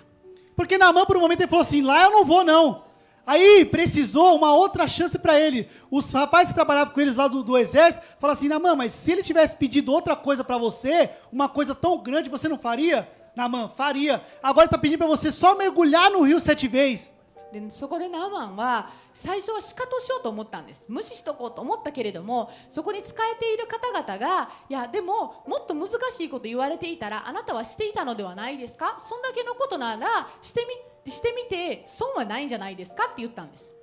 Speaker 3: Porque Naamã por um momento ele falou assim, lá eu não vou não. Aí precisou uma outra chance para ele. Os rapazes que trabalhavam com eles lá do exército falaram assim, Naamã, mas se ele tivesse pedido outra coisa para você, uma coisa tão grande, você não faria? Naamã, faria. Agora ele está pedindo para você só mergulhar no rio 7 vezes.
Speaker 2: でそこでナーマンは最初はシカトしようと思ったんです。無視しとこうと思ったけれども、そこに仕えている方々が、いやでももっと難しいこと言われていたらあなたはしていたのではないですか。そんだけのことならしてみて損はないんじゃないですかって言ったんです。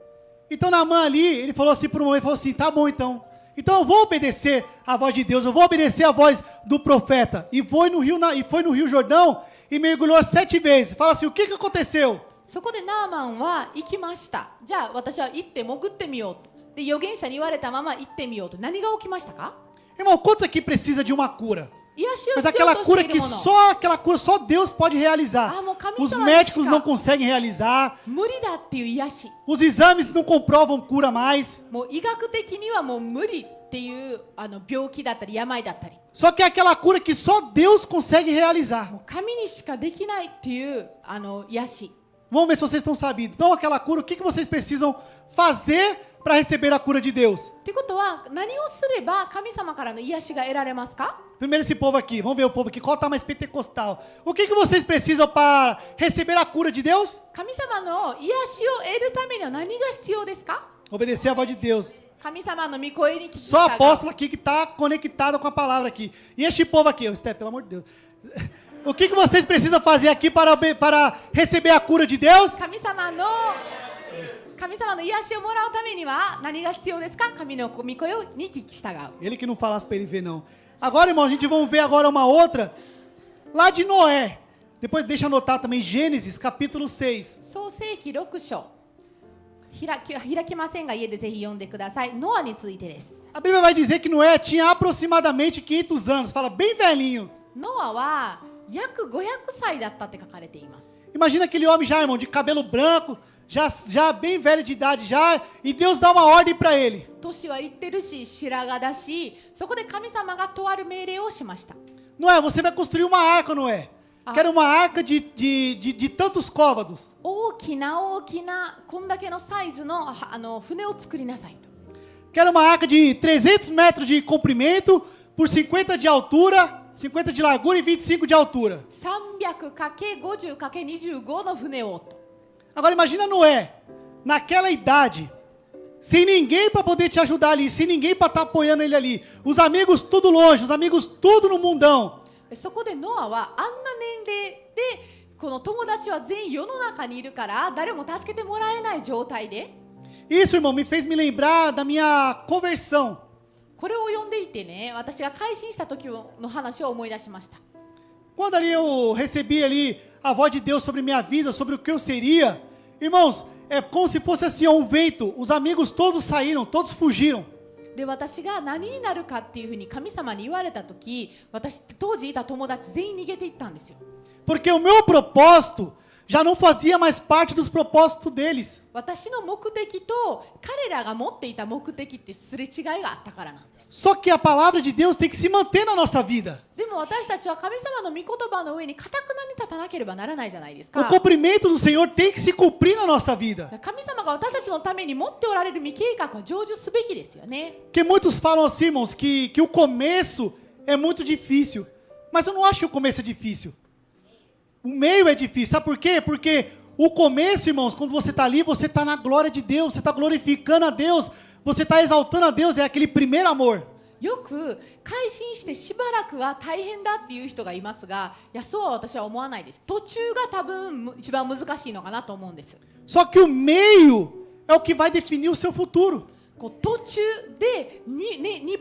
Speaker 3: Então Naamã ali, ele falou assim por um momento, falou assim, tá bom então. Então eu vou obedecer a voz de Deus, eu vou obedecer a voz do profeta. E foi no Rio Jordão e mergulhou 7 vezes. Fala assim, o que aconteceu?
Speaker 2: そこでナーマンは行きました。じゃあ私は行って潜ってみようと。で預言者に言われたまま行ってみようと。何が起きましたか？
Speaker 3: Irmão, quantos aqui precisa de uma cura?
Speaker 2: 癒しを
Speaker 3: Mas
Speaker 2: 必要
Speaker 3: aquela
Speaker 2: とし
Speaker 3: cura
Speaker 2: ている
Speaker 3: que
Speaker 2: もの。
Speaker 3: aquela cura só Deus pode realizar.
Speaker 2: Ah, meu caminho
Speaker 3: Os
Speaker 2: só
Speaker 3: médicos
Speaker 2: arrisca.
Speaker 3: não conseguem realizar.
Speaker 2: 無理だっていう癒し。
Speaker 3: Os exames não comprovam cura mais.
Speaker 2: もう医学的にはもう無理っていう病気だったり病だったり。
Speaker 3: Só que é aquela cura que só Deus consegue realizar.
Speaker 2: もう神にしかできないっていう癒し。
Speaker 3: Vamos ver se vocês estão sabendo. Então aquela cura, o que vocês precisam fazer para receber a cura de Deus?
Speaker 2: ってことは何をすれば神様からの癒しが得られますか？
Speaker 3: Primeiro esse povo aqui, vamos ver o povo aqui, qual está mais pentecostal? O que vocês precisam para receber a cura de Deus?
Speaker 2: 神様の癒しを得るためには何が必要ですか？
Speaker 3: Obedecer a voz de Deus.
Speaker 2: 神様の御声に聞き
Speaker 3: Só
Speaker 2: 従う。
Speaker 3: apóstolo aqui que está conectado com a palavra aqui. E este povo aqui, Esther, pelo amor de Deus. O que vocês precisam fazer aqui para receber a cura de Deus?
Speaker 2: 神様の癒しをもらうためには何が必要ですか？神の御声に聞き従う。
Speaker 3: Ele que não falasse para ele ver, não. Agora, irmão, a gente vai ver agora uma outra. Lá de Noé. Depois deixa eu anotar também Gênesis, capítulo 6.
Speaker 2: 創世記6章開きませんが家でぜひ読んでください。ノアについてです。
Speaker 3: A Bíblia vai dizer que Noé tinha aproximadamente 500 anos. Fala bem velhinho.
Speaker 2: ノアは約500歳だったって書かれています。
Speaker 3: Imagina aquele homem já, irmão, de cabelo branco, já bem velho de idade já, e Deus dá uma ordem para ele.
Speaker 2: 年は言ってるし白髪だし、そこで神様がとある命令をしました。
Speaker 3: Noé, você vai construir uma arca, Noé. Quero uma arca de tantos côvados.
Speaker 2: 大きなこんだけのサイズの船を作りなさいと。
Speaker 3: Quero uma arca de 300 metros de comprimento por 50 de altura, 50 de largura e 25 de altura.
Speaker 2: 300×50×25 の船をと。
Speaker 3: Agora imagina Noé, naquela idade, sem ninguém para poder te ajudar ali, sem ninguém para estar apoiando ele ali. Os amigos tudo longe, os amigos tudo no mundão.
Speaker 2: そこでノアはあんな年齢でこの友達は全員世の中にいるから誰も助けてもらえない状態で、
Speaker 3: Isso, irmão, me fez me lembrar da minha conversão.
Speaker 2: これを読んでいてね、私が改心した時の話を思い出しました。
Speaker 3: Quando ali eu recebi ali a voz de Deus sobre minha vida, sobre o que eu seria, irmãos, é como se fosse assim um vento. Os amigos todos saíram, todos fugiram.
Speaker 2: で私が何になるかっていうふうに神様に言われた時、私当時いた友達全員逃げていったんですよ。
Speaker 3: Porque o meu propósito já não fazia mais parte dos propósitos deles.
Speaker 2: 私の目的と彼らが持っていた目的ってすれ違いがあったからなんです。
Speaker 3: Só que a palavra de Deus tem que se manter na nossa vida.
Speaker 2: でも私たちは神様の御言葉の上に堅くなに立たなければならないじゃないです
Speaker 3: O
Speaker 2: か。
Speaker 3: cumprimento do Senhor tem que se cumprir na nossa vida.
Speaker 2: 神様が私たちのために持っておられる御計画は成就すべきですよね。
Speaker 3: Porque muitos falam assim, irmãos, que o começo é muito difícil. Mas eu não acho que o começo é difícil. O meio é difícil. Sabe por quê? Porque o começo, irmãos, quando você está ali, você está na glória de Deus, você está glorificando a Deus, você está exaltando a Deus, é aquele primeiro amor.
Speaker 2: よく改心してしばらくは大変だっていう人がいますが、いやそうは私は思わないです。途中が多分一番難しいのかなと思うんです。
Speaker 3: Só que o meio é o que vai definir o seu futuro.
Speaker 2: こう途中で粘り強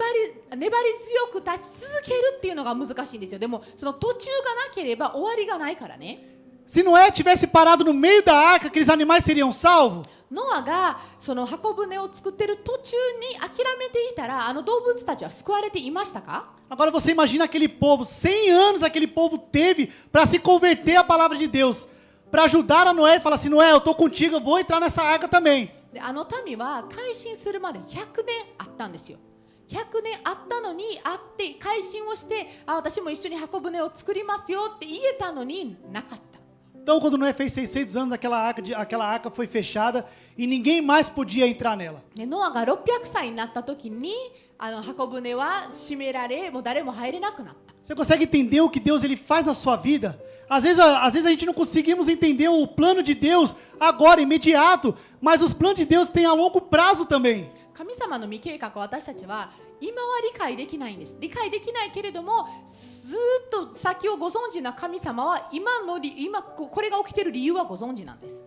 Speaker 2: く立ち続けるっていうのが難しいんですよ。でもその途中がなければ終わりがないからね。
Speaker 3: Se Noé tivesse parado no meio da arca, aqueles animais seriam salvos?
Speaker 2: ノアがその箱舟を作ってる途中に諦めていたらあの動物たちは救われていましたか？
Speaker 3: Agora você imagina aquele povo, 100 anos aquele povo teve para se converter à palavra de Deus, para ajudar a Noé e falar assim, Noé, eu estou contigo, eu vou entrar nessa arca também.
Speaker 2: であの民は改心するまで100年あったんですよ。100年あったのにあって改心をして私も一緒に箱舟を作りますよって言えたのになかった。
Speaker 3: Então, quando Noé fez 600 anos, aquela arca foi fechada e ninguém mais podia entrar nela.
Speaker 2: でノアが600歳になった時に箱舟は閉められもう誰も入れなくなった。
Speaker 3: Você consegue entender o que Deus ele faz na sua vida? Às vezes a gente não conseguimos entender o plano de Deus agora, imediato, mas os planos de Deus têm a longo prazo também.
Speaker 2: 神様の御計画を私たちは今は理解できないんです。理解できないけれどもずっと先をご存知な神様は今これが起きている理由はご存知なんです。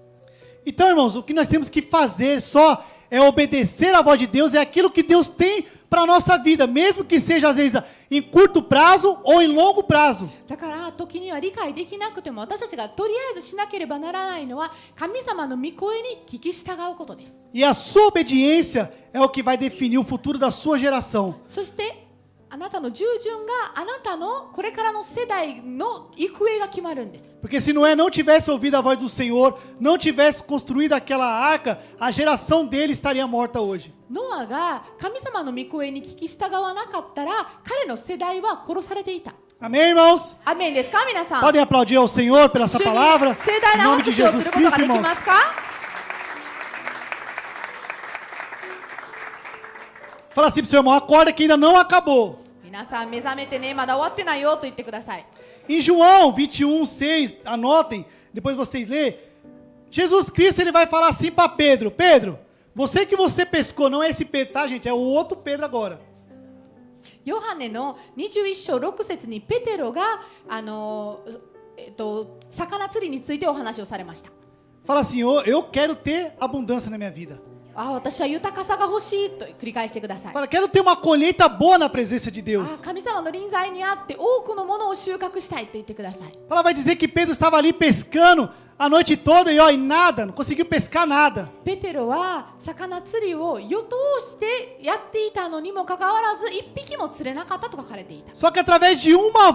Speaker 3: Então, irmãos, o que nós temos que fazer só é obedecer à voz de Deus, é aquilo que Deus tem para a nossa vida, mesmo que seja às vezes em curto prazo ou em longo prazo.
Speaker 2: だから時には理解できなくても私たちがとりあえずしなければならないのは神様の御声に聞き従うことです。
Speaker 3: E a sua obediência é o que vai definir o futuro da sua geração.
Speaker 2: そしてあなたの従順があなたのこれからの世代の行方が決まるんです。
Speaker 3: Porque se Noé não tivesse ouvido a voz do Senhor, não tivesse construído aquela arca, a geração dele estaria morta hoje.
Speaker 2: ノアが神様の御声に聞き従わなかったら彼の世代は殺されていた。
Speaker 3: Amém, irmãos?
Speaker 2: アメンですか皆さん。
Speaker 3: Podem aplaudir ao Senhor pela essa
Speaker 2: 主に
Speaker 3: palavra?
Speaker 2: 盛
Speaker 3: Em
Speaker 2: 大な
Speaker 3: nome
Speaker 2: 拍
Speaker 3: de
Speaker 2: 手をす
Speaker 3: Jesus
Speaker 2: ることが
Speaker 3: Cristo,
Speaker 2: でき
Speaker 3: irmãos.
Speaker 2: ますか？
Speaker 3: Fala assim pro seu irmão, acorda que ainda não acabou.
Speaker 2: 皆さん目覚めてね、まだ終わってないよと言ってください。
Speaker 3: Em João 21:6, anotem, depois vocês lêem. Jesus Cristo ele vai falar assim para Pedro: Pedro, você que você pescou, não é esse Pedro, tá, gente? É o outro Pedro agora.
Speaker 2: ヨハネの21章6節にペテロが魚釣りについてお話をされました。
Speaker 3: Fala assim, eu quero ter abundância na minha vida.
Speaker 2: 私は豊かさが欲しいと繰り返してください。
Speaker 3: Fala, quero ter uma colheita boa na presença de Deus.
Speaker 2: 神様の臨在にあって多くのものを収穫したいと言ってください。
Speaker 3: Fala, vai dizer que Pedro estava ali pescando a noite toda e nada, não conseguiu pescar nada.
Speaker 2: ペテロは魚釣りを夜通してやっていたのにもかかわらず一匹も釣れなかったと書かれていた。
Speaker 3: Só que através de uma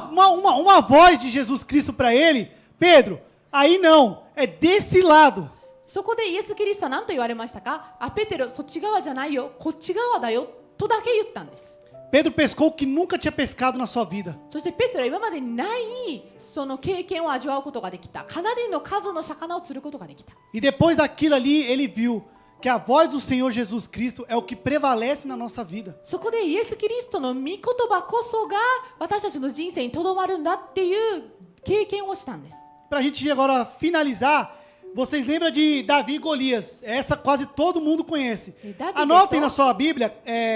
Speaker 3: voz de Jesus Cristo para ele, Pedro, aí não, é desse lado.
Speaker 2: そこでイエス・キリストは何と言われましたか？ペテロ、そっち側じゃないよ、こっち側だよとだけ言ったんです。
Speaker 3: Pedro pescou o que nunca tinha pescado na sua vida.
Speaker 2: そしてペテロは今までにないその経験を味わうことができた。かなりの数の魚を釣ることができた。
Speaker 3: E depois daquilo ali, ele viu que a voz do Senhor Jesus Cristo é o que prevalece na nossa vida.
Speaker 2: そこでイエス・キリストの御言葉こそが私たちの人生にとどまるんだっていう経験をしたんです。
Speaker 3: Para a gente agora finalizar, vocês lembram de Davi e Golias? Essa quase todo mundo conhece. Anotem na sua Bíblia,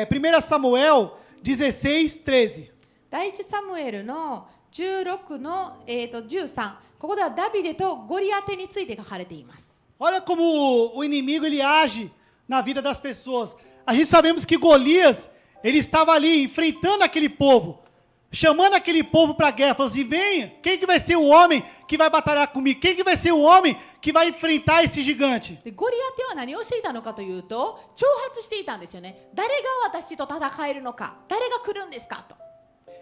Speaker 3: 1 Samuel 16:13.
Speaker 2: 第一サムエルの16の、13、ここではダビデとゴリアテについて書かれています。
Speaker 3: Olha como o inimigo ele age na vida das pessoas. A gente sabemos que Golias, ele estava ali enfrentando aquele povo, chamando aquele povo para a guerra, falando assim, venha, quem que vai ser o homem que vai batalhar comigo? Quem que vai ser o homem que vai enfrentar esse gigante?
Speaker 2: でゴリアテは何をしていたのかというと、挑発していたんですよね。誰が私と戦えるのか、誰が来るんですかと。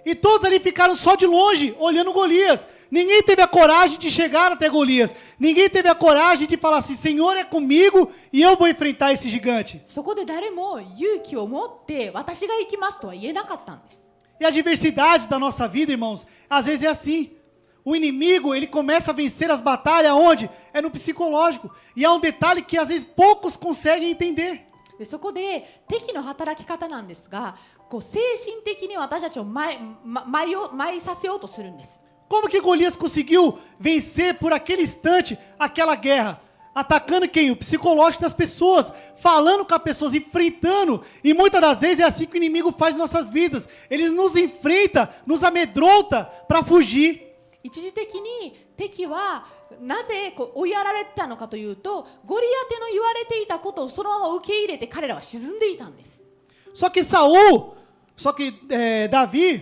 Speaker 3: E todos ali ficaram só de longe, olhando Golias. Ninguém teve a coragem de chegar até Golias. Ninguém teve a coragem de falar assim, Senhor é comigo e eu vou enfrentar esse gigante.
Speaker 2: そこで誰も勇気を持って私が行きますとは言えなかったんです。
Speaker 3: E as diversidades da nossa vida, irmãos, às vezes é assim. O inimigo, ele começa a vencer as batalhas onde? É no psicológico. E há um detalhe que às vezes poucos conseguem entender.
Speaker 2: でそこで敵の働き方なんですが、精神的に私たちを前させようとするんです。
Speaker 3: Como que Golias conseguiu vencer por aquele instante aquela guerra? Atacando quem? O psicológico das pessoas, falando com as pessoas, enfrentando. E muitas das vezes é assim que o inimigo faz em nossas vidas. Ele nos enfrenta, nos amedronta para fugir.
Speaker 2: 一時的に敵はなぜ追いやられてたのかというと、ゴリアテの言われていたことをそのまま受け入れて彼らは沈んでいたんです。
Speaker 3: Davi,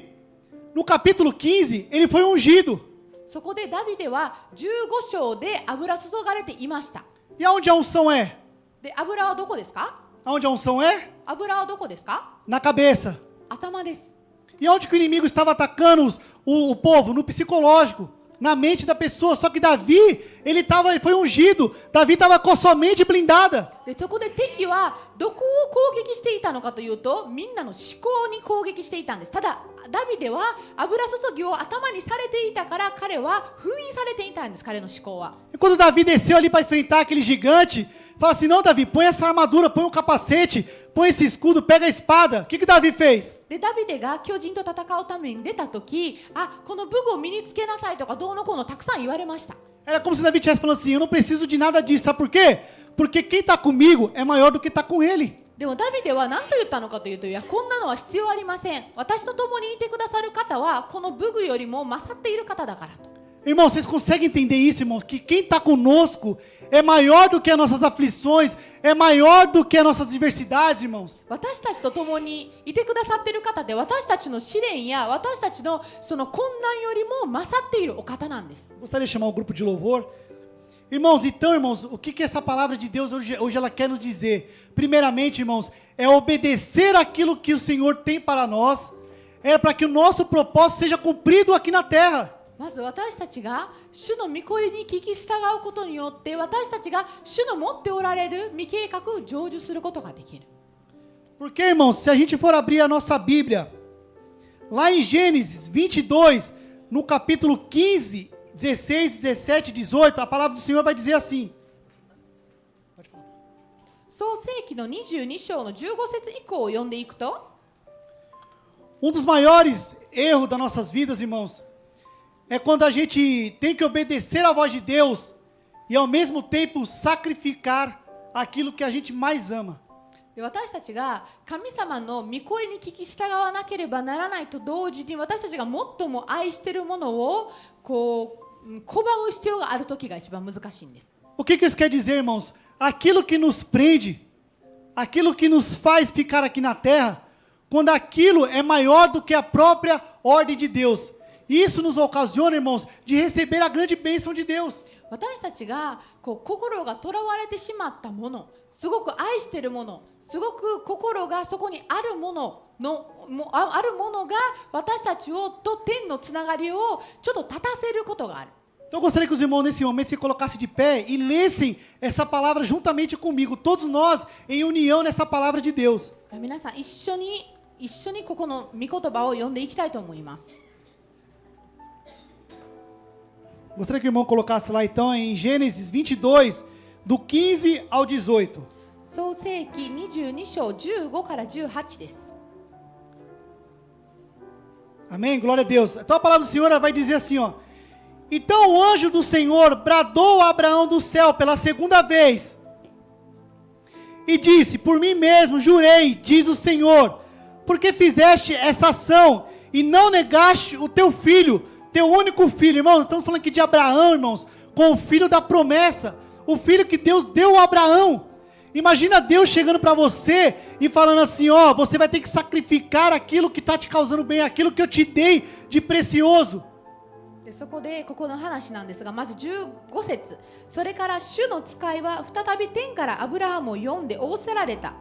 Speaker 3: no capítulo 15, ele foi ungido.
Speaker 2: そこでダビデは15章で油注がれていました。
Speaker 3: E aonde a unção é?
Speaker 2: で、油はどこですか？
Speaker 3: Aonde a unção é?
Speaker 2: 油はどこですか？
Speaker 3: Na cabeça.
Speaker 2: 頭です。
Speaker 3: E onde que o inimigo estava atacando o povo? No psicológico, na mente da pessoa. Só que Davi, ele foi ungido. Davi estava com a sua mente blindada.
Speaker 2: でそこで敵はどこを攻撃していたのかというと、みんなの思考に攻撃していたんです。ただダビデは油注ぎを頭にされていたから彼は封印されていたんです。彼の思考は。
Speaker 3: E quando Davi desceu ali para enfrentar aquele gigante, fala assim, não Davi, põe essa armadura, põe o capacete, põe esse escudo, pega a espada. O que Davi fez?
Speaker 2: でダビデが巨人と戦うために出た時、この武具を身につけなさいとかどうのこうのたくさん言われました。
Speaker 3: Era como se Davi estivesse falando assim, eu não preciso de nada disso. Sabe por quê? Porque quem está comigo é maior do que está com ele.
Speaker 2: でもダビデは何と言ったのかというと、いやこんなのは必要ありません。私と共にいてくださる方はこの武具よりも勝っている方だからと。
Speaker 3: Irmão, vocês conseguem entender isso, irmão? Que quem está conosco é maior do que as nossas aflições, é maior do que as nossas diversidades, irmãos.
Speaker 2: 私たちと共にいてくださっている方で、私たちの試練や私たちのその困難よりも勝っているお方なんです。
Speaker 3: Gostaria de chamar o grupo de louvor. Irmãos, então, irmãos, o que essa palavra de Deus hoje ela quer nos dizer? Primeiramente, irmãos, é obedecer aquilo que o Senhor tem para nós, é para que o nosso propósito seja cumprido aqui na terra.
Speaker 2: まず私たちが主の御声に聞き従うことによって、私たちが主の持っておられる御計画を成就することができる。
Speaker 3: Porque, irmãos, se a gente for abrir a nossa Bíblia, lá em Gênesis 22, no capítulo 15, 16, 17, 18, a palavra do Senhor vai dizer assim.
Speaker 2: 創世記の22章の15節以降を読んでいくと、
Speaker 3: Um dos maiores erros das nossas vidas, irmãos, é quando a gente tem que obedecer à voz de Deus e ao mesmo tempo sacrificar aquilo que a gente mais ama.
Speaker 2: で私たちが神様の御声に聞き従わなければならないと同時に、私たちが最も愛しているものをこう拒む必要がある時が一番難しいんです。
Speaker 3: O que isso quer dizer, irmãos? Aquilo que nos prende, aquilo que nos faz ficar aqui na terra, quando aquilo é maior do que a própria ordem de Deus. Isso nos ocasiona, irmãos, de receber a grande bênção de Deus.
Speaker 2: 私たちがこう心がとらわれてしまったもの、すごく愛しているもの、すごく心がそこにあるものが私たちをと天のつながりをちょっと立たせることがある。
Speaker 3: Então eu gostaria que os irmãos nesse momento se colocassem de pé e lessem essa palavra juntamente comigo, todos nós em união nessa palavra de Deus.
Speaker 2: 皆さん一緒にここの御言葉を読んでいきたいと思います。
Speaker 3: Gostaria que o irmão colocasse lá então em Gênesis 22, do 15 ao 18.
Speaker 2: 創世記22章15から18です。
Speaker 3: Amém? Glória a Deus. Então a palavra do Senhor vai dizer assim, ó. Então o anjo do Senhor bradou a Abraão do céu pela segunda vez e disse, por mim mesmo jurei, diz o Senhor, porque fizeste essa ação e não negaste o teu filho, teu único filho. Irmãos, estamos falando aqui de Abraão, irmãos, com o filho da promessa, o filho que Deus deu a Abraão. Imagina Deus chegando para você e falando assim, ó, você vai ter que sacrificar aquilo que está te causando bem, aquilo que eu te dei de precioso.
Speaker 2: でそこでここの話なんですが、まず15節、それから主の使いは再び天からアブラハムを呼んで仰せられた。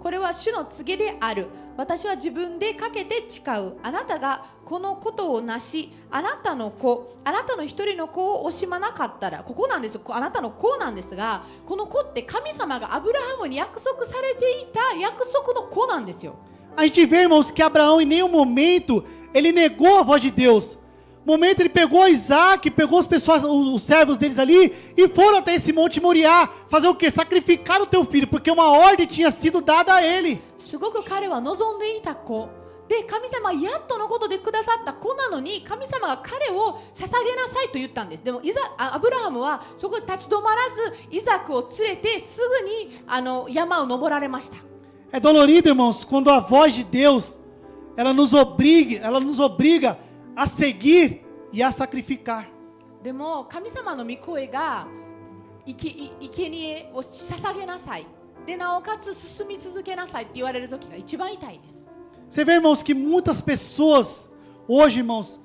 Speaker 2: これは主の告げである。私は自分でかけて誓う。あなたがこのことをなし、あなたの子、あなたの一人の子を惜しまなかったら、ここなんです。あなたの子なんですが、この子って神様がアブラハムに約束されていた約束の子なんですよ。
Speaker 3: A gente vê, irmãos, que Abraão em nenhum momento ele negou a voz de Deus. No momento ele pegou Isaac, pegou as pessoas, os servos deles ali e foram até esse monte Moriá fazer o quê? Sacrificar o teu filho, porque uma ordem tinha sido dada a ele.
Speaker 2: すごく彼は望んでいた子で、神様はやっとのことでくださった子なのに、神様が彼を捧げなさいと言ったんです。でもアブラハムはそこで立ち止まらず、イザクを連れてすぐに山を登られました。
Speaker 3: É dolorido, irmãos, quando a voz de Deus ela nos obriga a seguir e a sacrificar.
Speaker 2: でも神様の御声が生贄を捧げなさい。でなおかつ進み続けなさいって言われる時が一番痛いです。
Speaker 3: Você vê, irmãos, que muitas pessoas hoje, irmãos,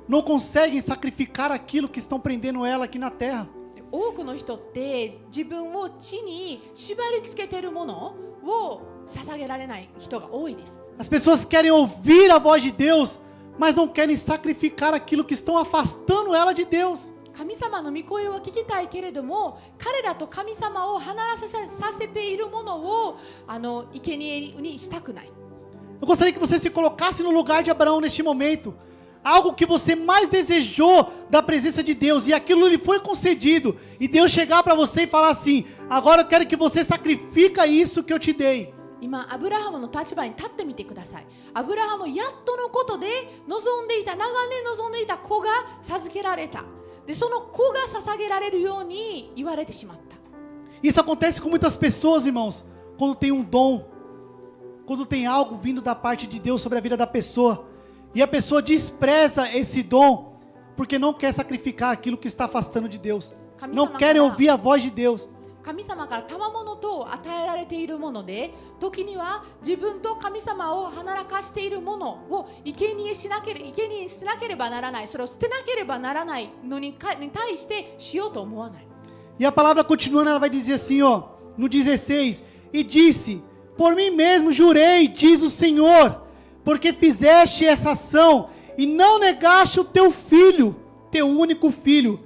Speaker 3: não conseguem sacrificar aquilo que estão prendendo ela aqui na terra.
Speaker 2: 多くの人って自分を地に縛り付けているものを捧げられない人が多いです。
Speaker 3: As pessoas querem ouvir a voz de Deus, mas não querem sacrificar aquilo que estão afastando ela de Deus.
Speaker 2: 神様の御声を聞きたいけれども、彼らと神様を離らさせているものを生贄にしたくない。
Speaker 3: Eu gostaria que você se colocasse no lugar de Abraão neste momento. Algo que você mais desejou da presença de Deus e aquilo lhe foi concedido. E Deus chegar para você e falar assim, agora eu quero que você sacrifica isso que eu te dei.
Speaker 2: 今アブラハムの立場に立ってみてください。アブラハムやっとのことで長年望んでいた子が授けられた。でその子が捧げられるように言われてしまった。
Speaker 3: Isso acontece com muitas pessoas, irmãos, quando tem um dom, quando tem algo vindo da parte de Deus sobre a vida da pessoa, e a pessoa despreza esse dom, porque não quer sacrificar aquilo que está afastando de Deus, não querem ouvir a voz de Deus.
Speaker 2: 神様から賜物と与えられているもので、時には自分と神様を離らかしているものを生贄にしなければならない、それを捨てなければならないのに対してしようと思わない。
Speaker 3: E a palavra continuando, ela vai dizer assim, ó, no 16, e disse, por mim mesmo jurei, diz o Senhor, porque fizeste essa ação e não negaste o teu filho, teu único filho,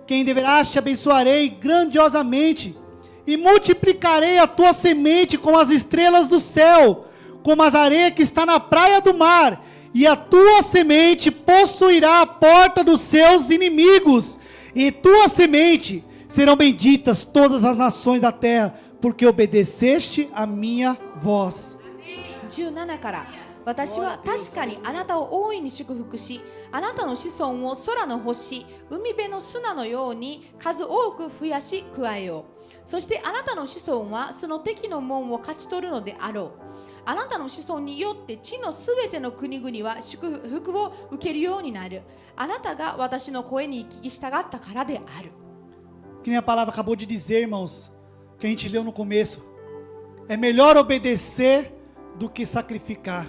Speaker 3: quem deverás te abençoarei grandiosamente e multiplicarei a tua semente como as estrelas do céu, como as areias que está na praia do mar, e a tua semente possuirá a porta dos seus inimigos, e tua semente serão benditas todas as nações da terra, porque obedeceste a minha voz.
Speaker 2: 17から私は確かにあなたを大いに祝福し、あなたの子孫を空の星、海辺の砂のように数多く増やし加えよう。そしてあなたの子孫はその敵の門を勝ち取るのであろう。あなたの子孫によって地のすべての国々は祝福を受けるようにnaる。あなたが私の声に聞き従ったからである。
Speaker 3: Que nem a palavra acabou de dizer, irmãos, que a gente leu no começo. É melhor obedecer do que sacrificar.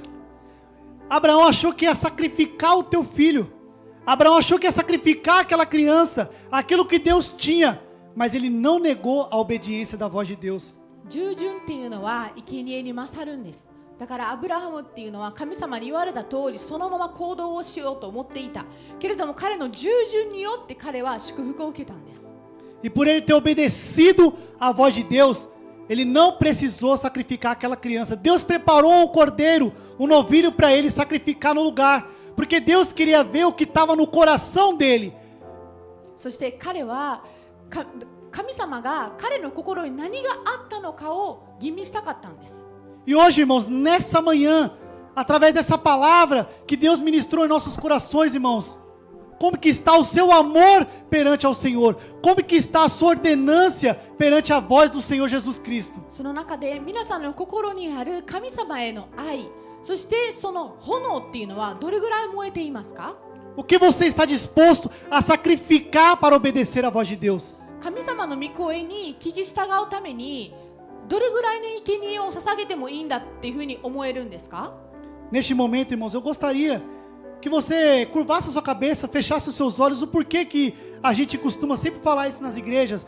Speaker 3: Abraão achou que ia sacrificar o teu filho. Abraão achou que ia sacrificar aquela criança, aquilo que Deus tinha, mas ele não negou a obediência da voz de Deus.
Speaker 2: 従順っていうのは生贄に勝るんです。だからアブラハムっていうのは神様に言われた通りそのまま行動をしようと思っていた。けれども彼の従順によって彼は祝福を受けたんです。
Speaker 3: E por ele ter obedecido à voz de Deus, ele não precisou sacrificar aquela criança. Deus preparou um cordeiro, um novilho para ele sacrificar no lugar, porque Deus queria ver o que estava no coração dele.
Speaker 2: そして彼は神様が彼の心に何があったのかを吟味したかったんです。
Speaker 3: E hoje, irmãos, nessa manhã, através dessa palavra que Deus ministrou em nossos corações, irmãos, como que está o seu amor perante ao Senhor? Como que está a sua ordenância perante a voz do Senhor Jesus Cristo?
Speaker 2: その中で皆さんの心にある神様への愛、そしてその炎っていうのはどれぐらい燃えていますか？
Speaker 3: O que você está disposto a sacrificar para obedecer à voz de Deus?
Speaker 2: 神様の御声に聞き従うためにどれぐらいの生贄を捧げてもいいんだっていうふうに思えるんですか？
Speaker 3: Neste momento, irmãos, eu gostaria que você curvasse a sua cabeça, fechasse os seus olhos. O porquê que a gente costuma sempre falar isso nas igrejas?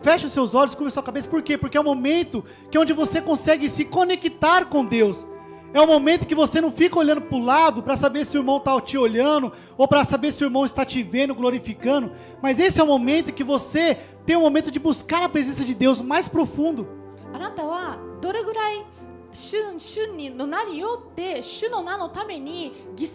Speaker 3: Feche os seus olhos, curva a sua cabeça. Por quê? Porque é o momento que é onde você consegue se conectar com Deus. É o momento que você não fica olhando para o lado para saber se o irmão está te olhando ou para saber se o irmão está te vendo, glorificando. Mas esse é o momento que você tem um momento de buscar a presença de Deus mais profundo.
Speaker 2: あなたはどれぐらい主の名によって主の名のために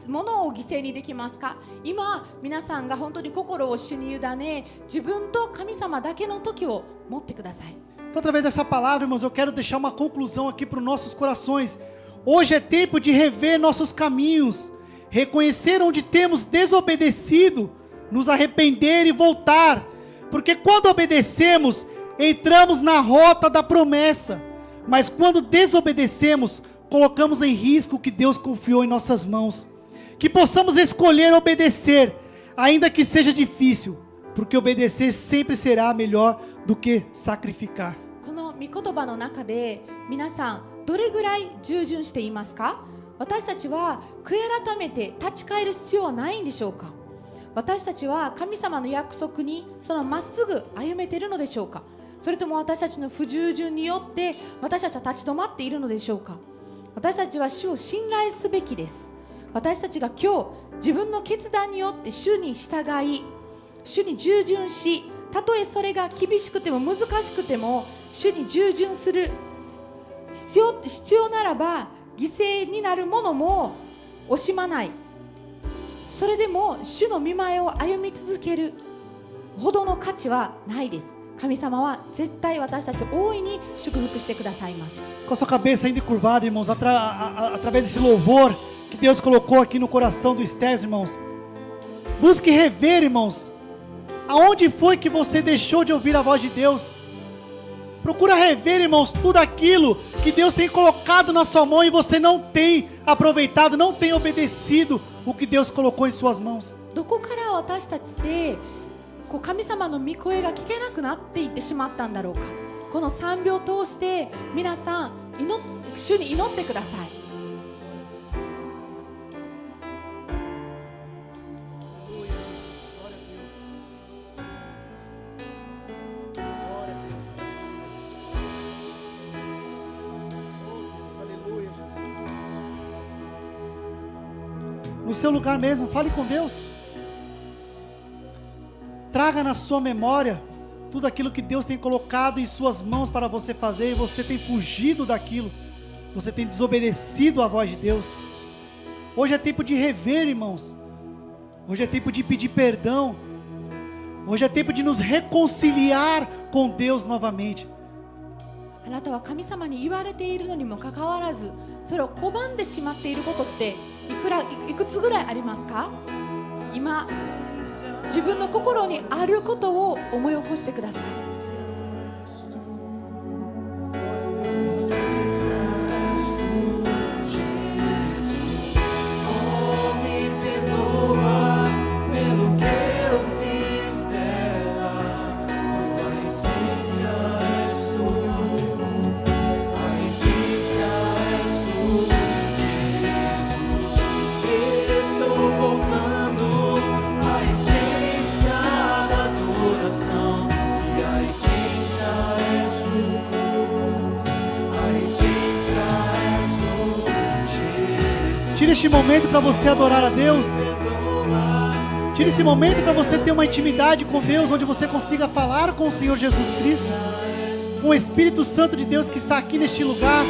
Speaker 2: 物を犠牲にできますか？今皆さんが本当に心を主に委ね自分と神様だけの時を持ってください。
Speaker 3: Então, através dessa palavra, irmãos, eu quero deixar uma conclusão aqui para os nossos corações. Hoje é tempo de rever nossos caminhos, reconhecer onde temos desobedecido, nos arrepender e voltar, porque quando obedecemos, entramos na rota da promessa, mas quando desobedecemos, colocamos em risco o que Deus confiou em nossas mãos. Que possamos escolher obedecer, ainda que seja difícil, porque obedecer sempre será melhor do que sacrificar.
Speaker 2: この御言葉の中で皆さんどれぐらい従順していますか？私たちは悔い改めて立ち返る必要はないんでしょうか？私たちは神様の約束にそのまっすぐ歩めているのでしょうか？それとも私たちの不従順によって私たちは立ち止まっているのでしょうか？私たちは主を信頼すべきです。私たちが今日自分の決断によって主に従い主に従順し、たとえそれが厳しくても難しくても主に従順する必要ならば犠牲になるものも惜しまない。それでも主の御前を歩み続けるほどの価値はないです。神様は絶対私たちを大いに祝福してくださいます。
Speaker 3: Com a sua cabeça ainda curvada, irmãos, através desse louvor que Deus colocou aqui no coração do Estés, irmãos. Busque rever, irmãos, aonde foi que você deixou de ouvir a voz de Deus. Procura rever, irmãos, tudo aquilo que Deus tem colocado na sua mão e você não tem aproveitado, não tem obedecido o que Deus colocou em suas mãos.
Speaker 2: どこから私たちって神様の御声が聞けなくなっていってしまったんだろうか。この3秒を通して皆さん主に祈ってください。
Speaker 3: No seu lugar mesmo, fale com Deus. Traga na sua memória tudo aquilo que Deus tem colocado em suas mãos para você fazer e você tem fugido daquilo. Você tem desobedecido à voz de Deus. Hoje é tempo de rever, irmãos. Hoje é tempo de pedir perdão. Hoje é tempo de nos reconciliar com Deus novamente.
Speaker 2: あなたは神様に言われているのにもかかわらずそれを拒んでしまっていることっていくつぐらいありますか？今自分の心にあることを思い起こしてください。
Speaker 3: Tira este momento para você adorar a Deus. Tira esse momento para você ter uma intimidade com Deus, onde você consiga falar com o Senhor Jesus Cristo, com o Espírito Santo de Deus que está aqui neste lugar.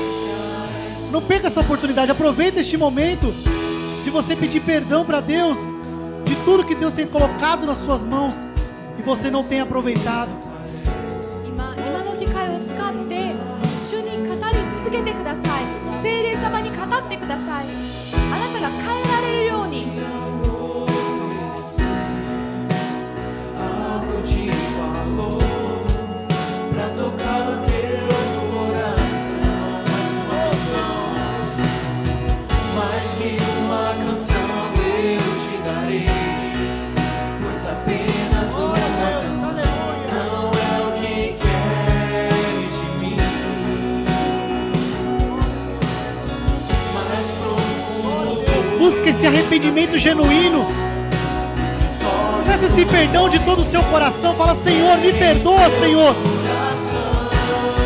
Speaker 3: Não perca essa oportunidade. Aproveita este momento de você pedir perdão para Deus de tudo que Deus tem colocado nas suas mãos e você não tem aproveitado.
Speaker 2: 今の機会を使って主に語り続けてください。聖霊様に語ってください。あなたが変えられるように。
Speaker 3: Busque esse arrependimento genuíno. Peça esse perdão de todo o seu coração. Fala: Senhor, me perdoa, Senhor,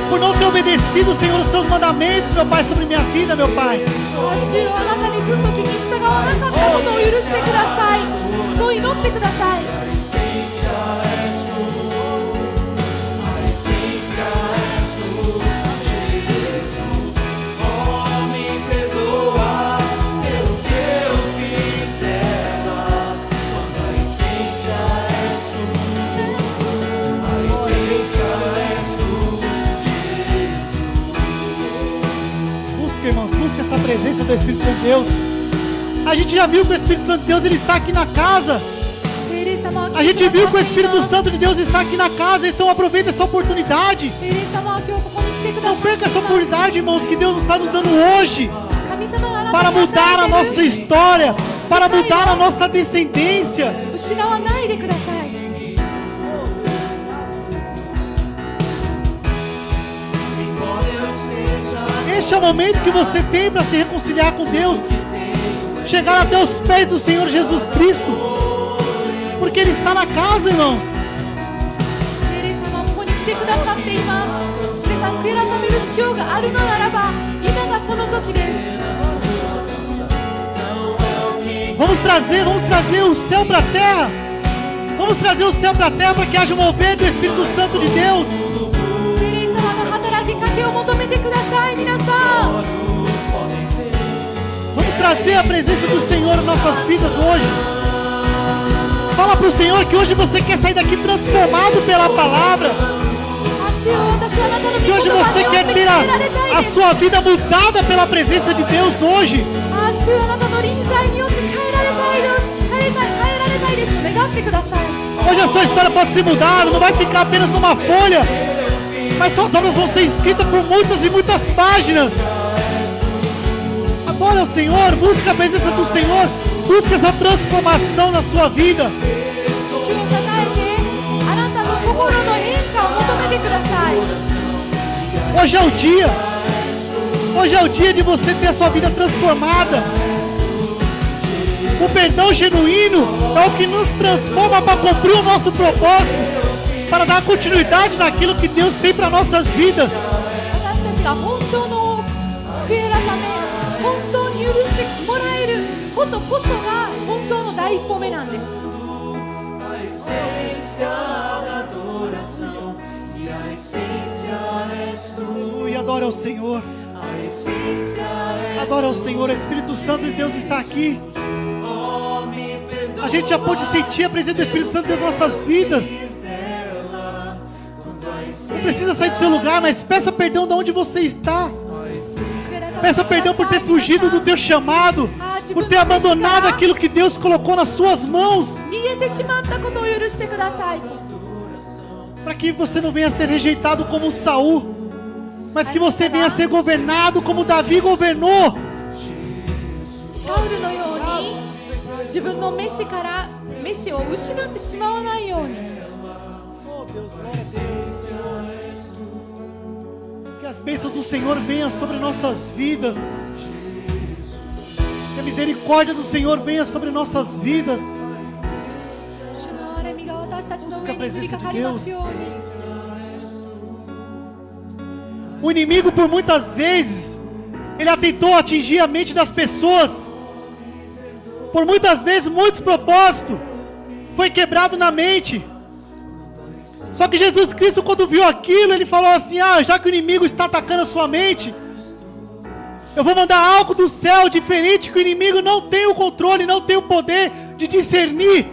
Speaker 3: por não ter obedecido, Senhor, os seus mandamentos, meu Pai, sobre minha vida, meu Pai.
Speaker 2: 主よ、あなたにずっと聞き従わなかったことを許してください。そう祈ってください。
Speaker 3: Irmãos, busca essa presença do Espírito Santo de Deus. A gente já viu que o Espírito Santo de Deus ele está aqui na casa. A gente viu que o Espírito Santo de Deus está aqui na casa. Então aproveita essa oportunidade. Não perca essa oportunidade, irmãos, que Deus está nos dando hoje para mudar a nossa história, para mudar a nossa descendência. Este é o momento que você tem para se reconciliar com Deus, chegar até os pés do Senhor Jesus Cristo, porque Ele está na casa, irmãos. Vamos trazer o céu para a terra. Vamos trazer o céu para a terra para que haja um mover do Espírito Santo de Deus. Vamos trazer a presença do Senhor nas nossas vidas hoje. Fala para o Senhor que hoje você quer sair daqui transformado pela palavra. Que hoje você quer ter a sua vida mudada pela presença de Deus hoje. Hoje a sua história pode ser mudada, não vai ficar apenas numa folha, mas suas obras vão ser escritas por muitas e muitas páginas. Adore ao Senhor, busque a presença do Senhor, busque essa transformação na sua vida. Hoje é o dia de você ter a sua vida transformada. O perdão genuíno é o que nos transforma para cumprir o nosso propósito, para dar continuidade naquilo que Deus tem para nossas vidas. Aleluia, adora ao Senhor. Adora ao Senhor, o Espírito Santo de Deus está aqui. A gente já pode sentir a presença do Espírito Santo de Deus nas nossas vidas. Não precisa sair do seu lugar, mas peça perdão de onde você está. Peça perdão por ter fugido do teu chamado, por ter abandonado aquilo que Deus colocou nas suas mãos,
Speaker 2: 逃げてしまったことを許してくださいと。
Speaker 3: para que você não venha a ser rejeitado como Saul, mas que você venha a ser governado como Davi governou.
Speaker 2: サウルのように自分の召しを失ってしまわないように。
Speaker 3: Oh Deus, glória a Deus. Que as bênçãos do Senhor venham sobre nossas vidas. Que a misericórdia do Senhor venha sobre nossas vidas.
Speaker 2: 主の憐れみが私たちの上に降りかかりますように。
Speaker 3: O inimigo, por muitas vezes, ele tentou atingir a mente das pessoas. Por muitas vezes, muitos propósitos foi quebrado na mente. Só que Jesus Cristo, quando viu aquilo, ele falou assim: já que o inimigo está atacando a sua mente, eu vou mandar algo do céu diferente, que o inimigo não tem o controle, não tem o poder de discernir.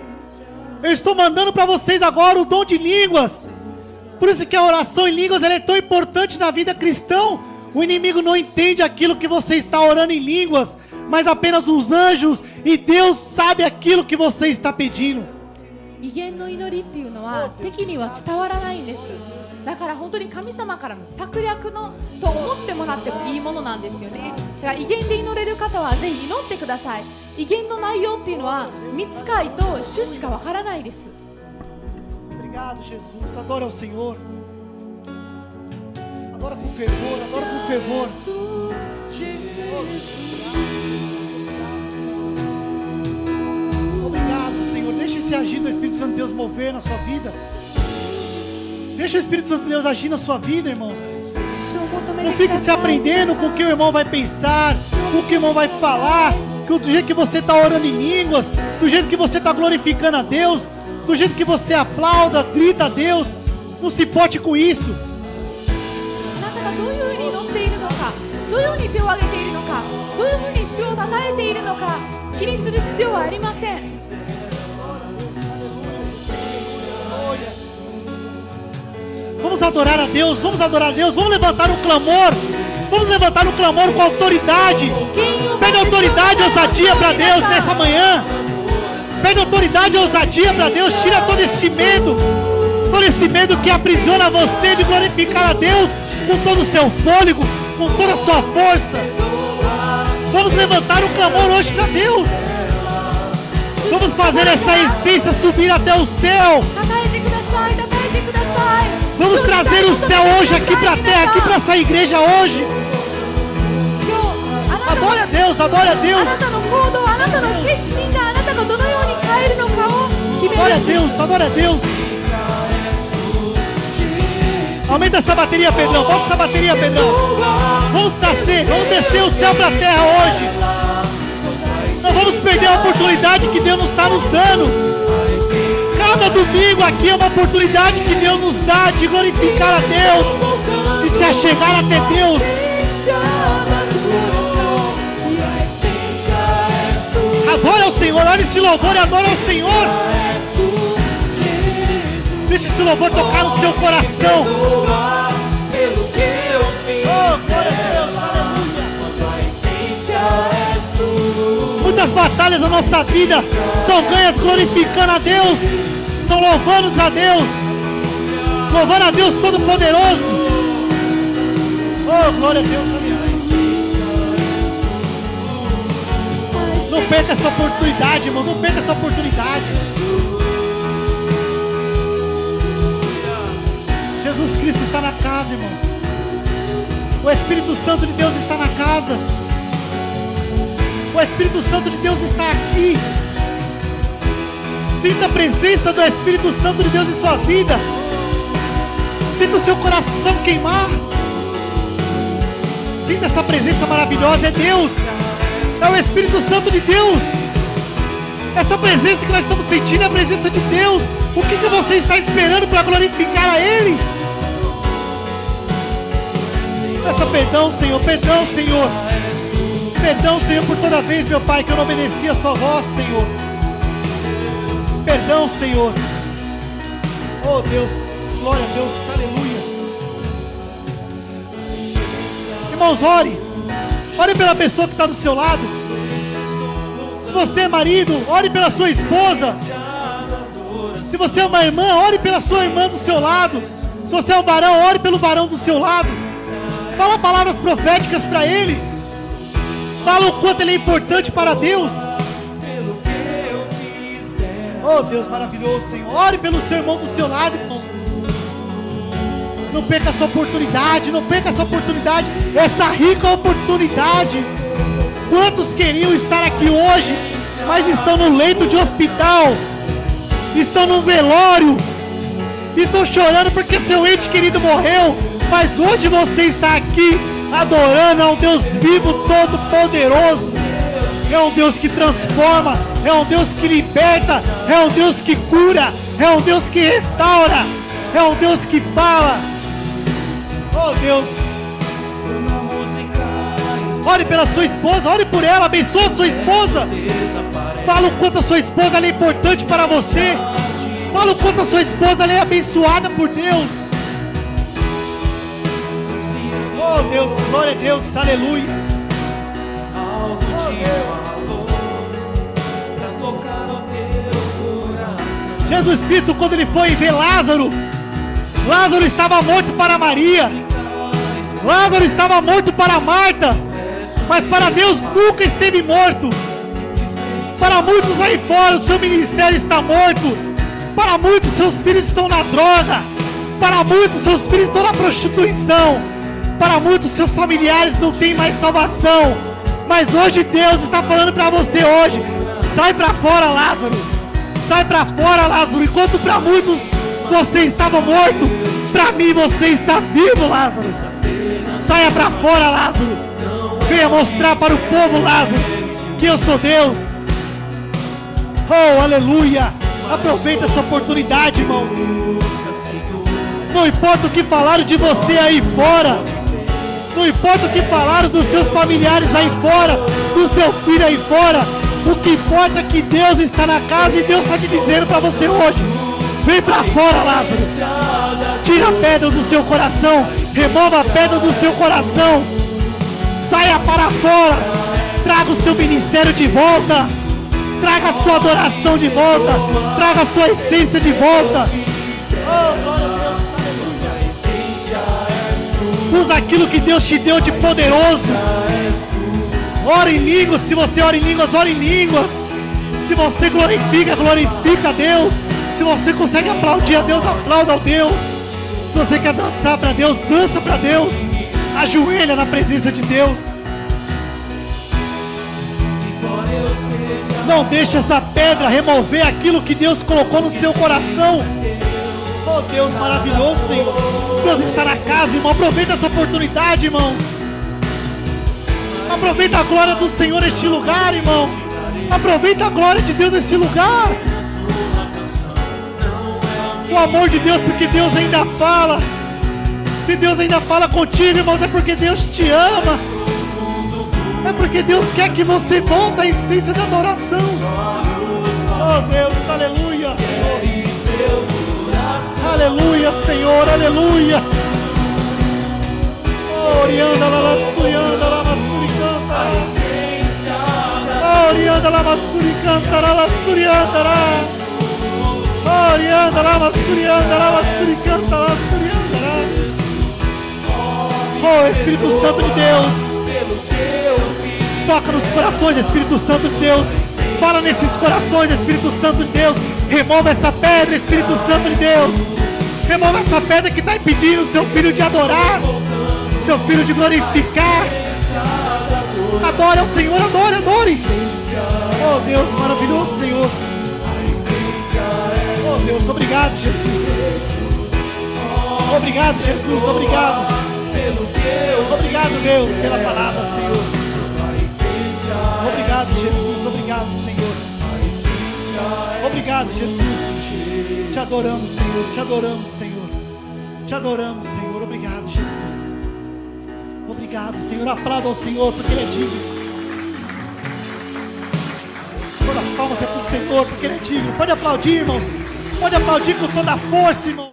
Speaker 3: Eu estou mandando para vocês agora o dom de línguas. Por isso que a oração em línguas ela é tão importante na vida cristã. O inimigo não entende aquilo que você está orando em línguas, mas apenas os anjos e Deus sabe aquilo que você está pedindo.
Speaker 2: 威厳の祈りっていうのは敵には伝わらないんです。だから本当に神様からの策略のと思ってもらってもいいものなんですよね。だから威厳で祈れる方はぜひ祈ってください。威厳の内容っていうのは御使いと主しかわからないです。
Speaker 3: Obrigado, Jesus. Adora ao Senhor. Adora com fervor, adora com fervor. Obrigado, Senhor. Deixa esse agir do Espírito Santo de Deus mover na sua vida. Deixa o Espírito Santo de Deus agir na sua vida, irmãos. Não fique se aprendendo com o que o irmão vai pensar, com o que o irmão vai falar, do jeito que você está orando em línguas, do jeito que você está glorificando a Deus, do jeito que você aplauda, grita a Deus. Não se importe com isso.
Speaker 2: あなたがどういうふうに祈っているのか、どういうふうに手を挙げているのか、どういうふうに主を称えているのか、気にする必要はありません。
Speaker 3: Vamos adorar a Deus, vamos adorar a Deus, vamos levantar um clamor, vamos levantar um clamor com autoridade. Pede autoridade e ousadia para Deus nessa manhã. Pede autoridade e ousadia para Deus, tira todo esse medo que aprisiona você de glorificar a Deus com todo o seu fôlego, com toda a sua força. Vamos levantar um clamor hoje para Deus. Vamos fazer essa essência subir até o céu. Vamos trazer o céu hoje aqui para a terra, aqui para essa igreja hoje. Adore a Deus, adore a Deus. Adore a Deus, adore a Deus. Aumenta essa bateria, Pedrão. Bota essa bateria, Pedrão. Vamos descer o céu para a terra hoje. Não vamos perder a oportunidade que Deus está nos dando. Cada domingo aqui é uma oportunidade que Deus nos dá de glorificar a Deus, de se achegar até Deus. Adora ao Senhor, olha esse louvor e adora ao Senhor. Deixa esse louvor tocar no seu coração. Oh, glória a Deus, aleluia. Muitas batalhas na nossa vida são ganhas glorificando a Deus, são louvando a Deus, louvando a Deus Todo-Poderoso. Oh, glória a Deus, aleluia. Não perca essa oportunidade, irmão, não perca essa oportunidade. Jesus Cristo está na casa, irmãos. O Espírito Santo de Deus está na casa. O Espírito Santo de Deus está aqui. Sinta a presença do Espírito Santo de Deus em sua vida. Sinta o seu coração queimar. Sinta essa presença maravilhosa. É Deus. É o Espírito Santo de Deus. Essa presença que nós estamos sentindo é a presença de Deus. O que você está esperando para glorificar a Ele? Peça perdão, Senhor. Perdão, Senhor. Perdão, Senhor, por toda vez, meu Pai, que eu não obedeci a sua voz, Senhor. Perdão, Senhor. Oh, Deus. Glória a Deus. Aleluia. Irmãos, ore. Ore pela pessoa que está do seu lado. Se você é marido, ore pela sua esposa. Se você é uma irmã, ore pela sua irmã do seu lado. Se você é um varão, ore pelo varão do seu lado. Fala palavras proféticas para ele. Fala o quanto ele é importante para Deus. Oh, Deus maravilhoso, Senhor. Ore pelo seu irmão do seu lado, irmão. Não perca essa oportunidade, não perca essa oportunidade, essa rica oportunidade. Quantos queriam estar aqui hoje, mas estão no leito de hospital, estão no velório, estão chorando porque seu ente querido morreu, mas hoje você está aqui adorando a um Deus vivo, todo poderoso. É um Deus que transforma, é um Deus que liberta, é um Deus que cura, é um Deus que restaura, é um Deus que fala. Oh Deus, ore pela sua esposa, ore por ela, abençoa a sua esposa. Fala o quanto a sua esposa ela é importante para você. Fala o quanto a sua esposa ela é abençoada por Deus. Oh Deus, glória a Deus, aleluia. Jesus Cristo, quando ele foi ver Lázaro, Lázaro estava morto para Maria, Lázaro estava morto para Marta, mas para Deus nunca esteve morto. Para muitos aí fora o seu ministério está morto, para muitos seus filhos estão na droga, para muitos seus filhos estão na prostituição, para muitos seus familiares não têm mais salvação, mas hoje Deus está falando para você hoje: sai para fora, Lázaro, sai para fora, Lázaro. Enquanto para muitos você estava morto, para mim você está vivo, Lázaro. Saia para fora, Lázaro. Venha mostrar para o povo, Lázaro, que eu sou Deus. Oh, aleluia. Aproveita essa oportunidade, irmãos. Não importa o que falaram de você aí fora, não importa o que falaram dos seus familiares aí fora, do seu filho aí fora, o que importa é que Deus está na casa e Deus está te dizendo para você hoje: vem para fora, Lázaro. Tira a pedra do seu coração, remova a pedra do seu coração, saia para fora, traga o seu ministério de volta, traga a sua adoração de volta, traga a sua essência de volta. Oh, glória a Deus, aleluia. Usa aquilo que Deus te deu de poderoso. Ora em línguas, se você ora em línguas, ora em línguas. Se você glorifica, glorifica a Deus. Se você consegue aplaudir a Deus, aplauda a Deus. Se você quer dançar para Deus, dança para Deus. Ajoelha na presença de Deus. Não deixe essa pedra remover aquilo que Deus colocou no seu coração. Oh Deus maravilhoso, Senhor. Deus está na casa, irmão. Aproveita essa oportunidade, irmãos. Aproveita a glória do Senhor neste lugar, irmãos. Aproveita a glória de Deus nesse lugar. O amor de Deus, porque Deus ainda fala. Se Deus ainda fala contigo, irmãos, é porque Deus te ama. É porque Deus quer que você volte à essência da adoração. Oh Deus, aleluia, Senhor. Aleluia, Senhor, aleluia. Orianda la lassurianda la massuricanta. Orianda la massuricanta la lassurianda la. Orianda la massurianda la massuricanta la lassurianda la. Oh Espírito Santo de Deus, toca nos corações, Espírito Santo de Deus. Fala nesses corações, Espírito Santo de Deus. Remova essa pedra, Espírito Santo de Deus. Remova essa pedra que está impedindo o seu filho de adorar, seu filho de glorificar. Adore ao Senhor, adore, adore. Oh Deus maravilhoso, Senhor. Oh Deus, obrigado, Jesus. Obrigado, Jesus, obrigado. Obrigado, Deus, pela palavra, Senhor. Obrigado, Jesus, obrigado, Senhor. Obrigado, Jesus. Te adoramos, Senhor, te adoramos, Senhor. Te adoramos, Senhor. Obrigado, Jesus. Obrigado, Senhor. Aplauda ao Senhor, porque Ele é digno. Todas as palmas é para o Senhor, porque Ele é digno. Pode aplaudir, irmãos. Pode aplaudir com toda a força, irmãos.